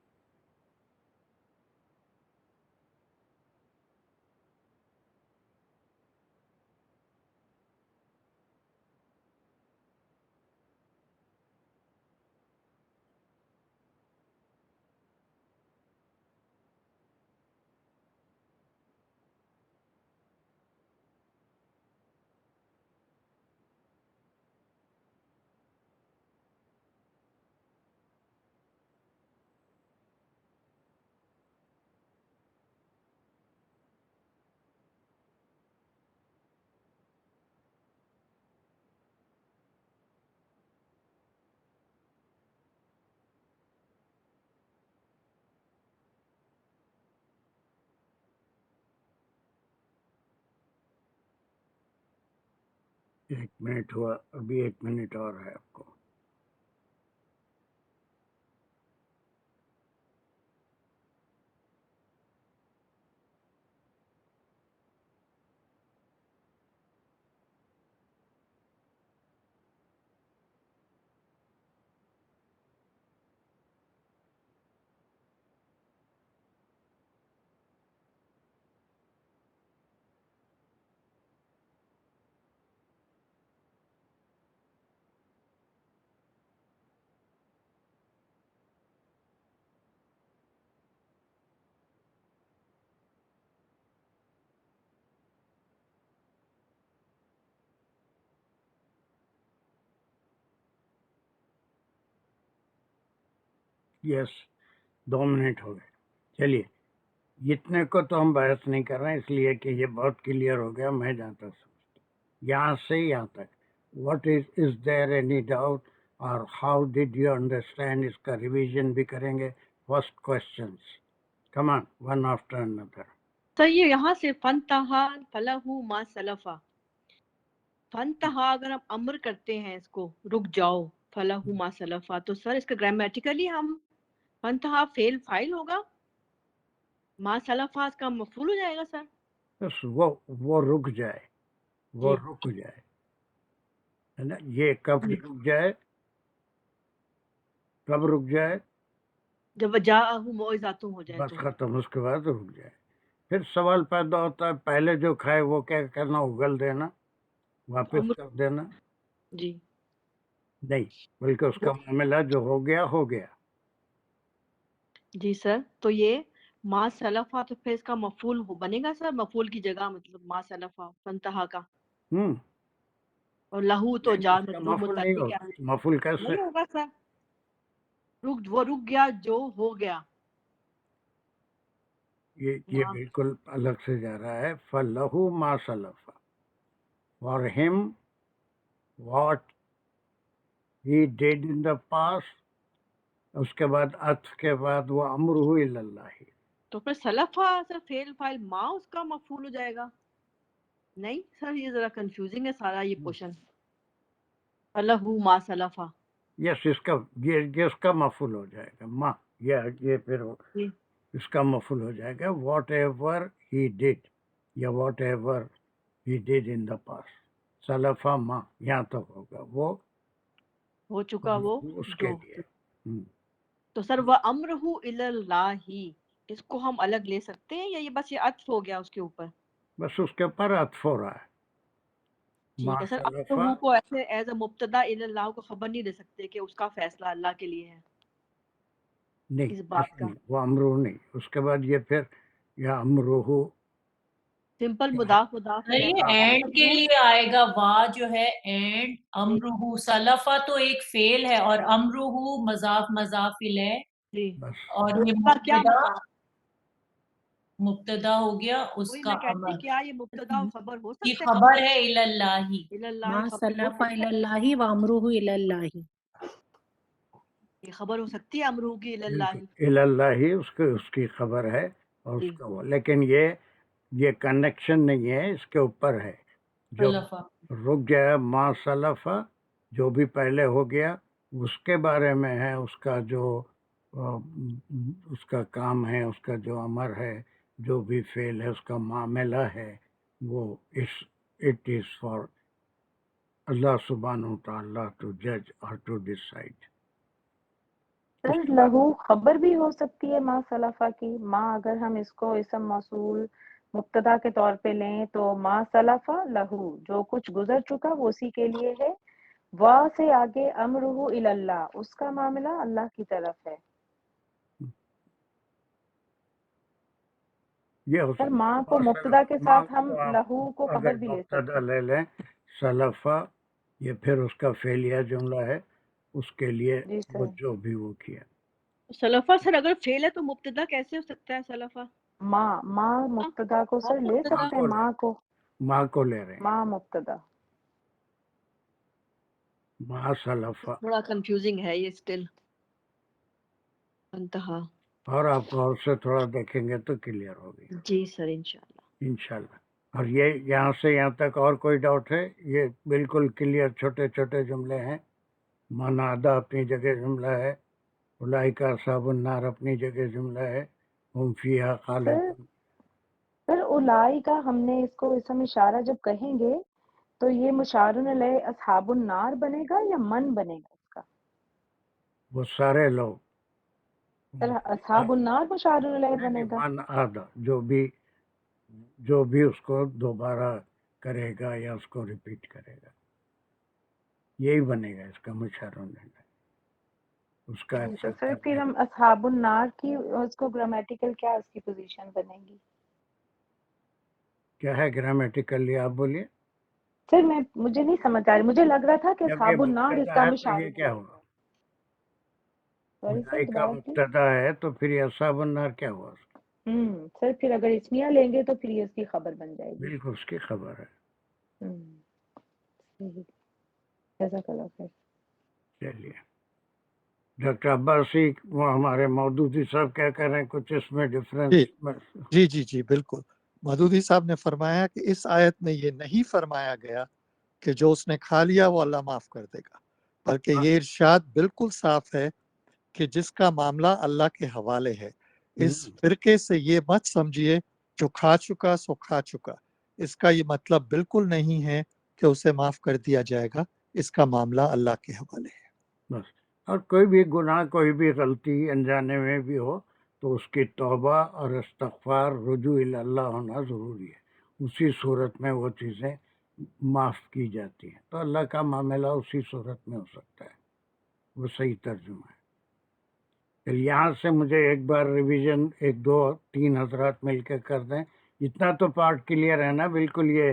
ایک منٹ ہوا، ابھی 1 منٹ اور ہے آپ کو. یس 2 منٹ ہو گئے. چلیے، اتنے کو تو ہم بحث نہیں کر رہے ہیں، اس لیے کہ یہ بہت کلیئر ہو گیا. میں جانتا سمجھتا یہاں سے یہاں تک. What is there any doubt اور ہاؤ ڈیڈ یو انڈرسٹینڈ؟ اس کا ریویژن بھی کریں گے. فرسٹ کوشچنس، کم آن، ون آفٹر انادر. سر یہ یہاں سے فنتہا فلہو ما سلفا، فنتہا اگر ہم امر کرتے ہیں اس کو رک جاؤ، فلہو ما سلفا، تو سر اس کا گرامیٹیکلی ہم فنتہا فعل فاعل ہوگا، ما سلفا اس کا مفعول ہو جائے گا سر. بس وہ رک جائے، وہ جی رک جائے، ہے نا. یہ کب جی رک جائے؟ کب رک جائے؟ جب وجاءہ موعظۃ ہو جائے بس تو. ختم، اس کے بعد رک جائے. پھر سوال پیدا ہوتا ہے، پہلے جو کھائے وہ کیا کرنا؟ اگل دینا، واپس امر کر دینا؟ جی نہیں، بلکہ اس کا وہ معاملہ جو ہو گیا ہو گیا. جی سر. تو یہ ما سلفا تو پھر اس کا مفعول بنے گا سر، مفعول کی جگہ مطلب ما سلفا فنتہا کا. ہوں اور لہو تو نہیں جار اس کا مجرور مفعول نہیں متعلق ہوگا، ہے، مفعول کیسے؟ نہیں ہوگا سر، وہ رک گیا جو ہو گیا. یہ وہاں بالکل الگ سے جا رہا ہے. فَلَهُ مَا سَلَفَ for him what he did in the past. اس کے بعد عطف کے بعد وہ امرہ الی اللہ. تو پھر سلفا سر فیل فائل ماں اس کا مفعول ہو جائے گا. نہیں سر یہ ذرا کنفیوزنگ ہے سارا یہ پورشن. فلہو ما سلفا. یس اس کا یہ اس کا مفعول ہو جائے گا. ما یہ پھر جی اس کا مفعول ہو جائے گا. واٹ ایور ہی ڈڈ یا whatever he did in the past. سلفا ما یہاں تک ہوگا وہ ہو چکا وہ اس کے جو. لیے. ہم۔ تو سر وہ امرہ الی اللہ اس کو ہم الگ لے سکتے ہیں یا یہ بس یہ عطف ہو گیا اس کے اوپر؟ بس اس کے اوپر عطف ہو رہا ہے. ما ٹھیک ہے سر. سلفا امرہ کو ایسے ایز اے مبتدا الی اللہ کو خبر نہیں دے سکتے کہ اس کا فیصلہ اللہ کے لیے ہے نہیں اس بات ایسا کا. نہیں، وہ امرو نہیں. اس کے بعد یہ پھر یا امرو سمپل کیا ہے؟ مضاف مضاف سر یہ الیہ. اینڈ کے لیے آئے گا. وا جو ہے اینڈ امرہ. سلفا تو ایک فعل ہے اور امرہ مضاف مضاف الیہ جی بس اور تو یہ اس کا کیا مبتدا ہو گیا اس وہی کا میں کہتی امر کیا یہ مبتدا و خبر ہو کی سکتے ہیں خبر ہے الی اللہ. الی اللہ ما خبر ہو سلف سکتا الی اللہ و امرہ الی اللہ. ہے. یہ خبر ہو سکتی ہے امرہ کی الی اللہ. بالکل الی اللہ اس کی خبر ہے اور جی اس کا وہ. لیکن یہ کنیکشن نہیں ہے، اس کے اوپر ہے. جو سلفا رک گیا ما سلفا جو بھی پہلے ہو گیا اس کے بارے میں ہے. اس کا جو اس کا کام ہے، اس کا جو امر ہے، جو بھی فعل ہے، اس کا معاملہ ہے، وہ اٹ از فار اللہ سبحانہ وتعالی ٹو جج اور ٹو ڈیسائڈ. سر لہو خبر بھی ہو سکتی ہے ما سلفا کی. ما اگر ہم اس کو اسم موصول مبتدا کے طور پہ لیں تو ما سلفا لہو جو کچھ گزر چکا وہ اسی کے لیے ہے. وا سے آگے امرہ الی اللہ اس کا معاملہ اللہ کی طرف ہے. یہ ہو سر سکتا ماں ہے. کو ما مبتدا کے سلفا ما ساتھ ہم کو آپ لہو کو خبر اگر بھی لے مبتدا سکتے ہیں. لے لیں سلفا یہ پھر اس کا فعلیہ جملہ ہے اس کے لیے جی وہ سر. جو بھی وہ کیا. سلفا سر اگر فعل ہے تو مبتدا کیسے ہو سکتا ہے سلفا؟ ماں مبتدا کو ماں سر لے مبتدا. سکتے ہیں. ماں کو لے رہے ہیں. ماں مبتدا. ما سلفا. تھوڑا کنفیوزنگ ہے یہ اسٹل. انتہا. اور آپ غور سے تھوڑا دیکھیں گے تو کلیئر ہوگی جی سر انشاءاللہ. انشاءاللہ. اور یہ یہاں سے یہاں تک اور کوئی ڈاؤٹ ہے؟ یہ بالکل کلیئر چھوٹے چھوٹے جملے ہیں. منادہ اپنی جگہ جملہ ہے. اولئک اصحاب النار اپنی جگہ جملہ ہے. ہم فیہا خالدون. سر اولائی کا ہم نے اس کو اسم اشارہ جب کہیں گے تو یہ مشارن علیہ اصحاب النار بنے گا یا من بنے گا اس کا؟ وہ سارے لوگ سر اصحاب النار مشارن علیہ بنے گا. من آدھا جو بھی اس کو دوبارہ کرے گا یا اس کو ریپیٹ کرے گا یہی بنے گا اس کا مشارن علیہ. اس کا تو ایسا سر کرنے پھر ہم اصحاب النار کی اس کو گرامیٹیکل کیا اس کی پوزیشن بنے گی؟ کیا ہے گرامیٹیکلی آپ بولیے. سر مجھے نہیں سمجھ آ رہی. مجھے لگ رہا تھا کہ جب یہ اصحاب النار اس مبتدا کا ہے تو یہ مشارن کیا علیہ. ہوا؟ سوری سر اولئک دوبارہ پلیز. مبتدا ہے تو پھر یہ اصحاب النار کیا ہوا؟ سر پھر اگر اسمیہ لیں گے تو پھر یہ اس کی خبر بن جائے گی. بالکل اس کی خبر ہے. صحیح. جزاک اللہ خیر. چلیے ڈاکٹر عباسی وہ ہمارے مودودی صاحب کیا کر رہے ہیں کچھ اس میں ڈفرینس؟ جی بالکل. مودودی صاحب نے فرمایا کہ اس آیت میں یہ نہیں فرمایا گیا کہ جو اس نے کھا لیا وہ اللہ معاف کر دے گا، بلکہ یہ ارشاد بالکل صاف ہے کہ جس کا معاملہ اللہ کے حوالے ہے. اس فرقے سے یہ مت سمجھیے جو کھا چکا سو کھا چکا. اس کا یہ مطلب بالکل نہیں ہے کہ اسے معاف کر دیا جائے گا. اس کا معاملہ اللہ کے حوالے ہے. بس. اور کوئی بھی گناہ کوئی بھی غلطی انجانے میں بھی ہو تو اس کی توبہ اور استغفار رجوع الی اللہ ہونا ضروری ہے. اسی صورت میں وہ چیزیں معاف کی جاتی ہیں. تو اللہ کا معاملہ اسی صورت میں ہو سکتا ہے. وہ صحیح ترجمہ ہے. پھر یہاں سے مجھے ایک بار ریویژن 1 2 3 حضرات مل کے کر دیں. اتنا تو پارٹ کلیئر ہے نا بالکل. یہ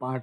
5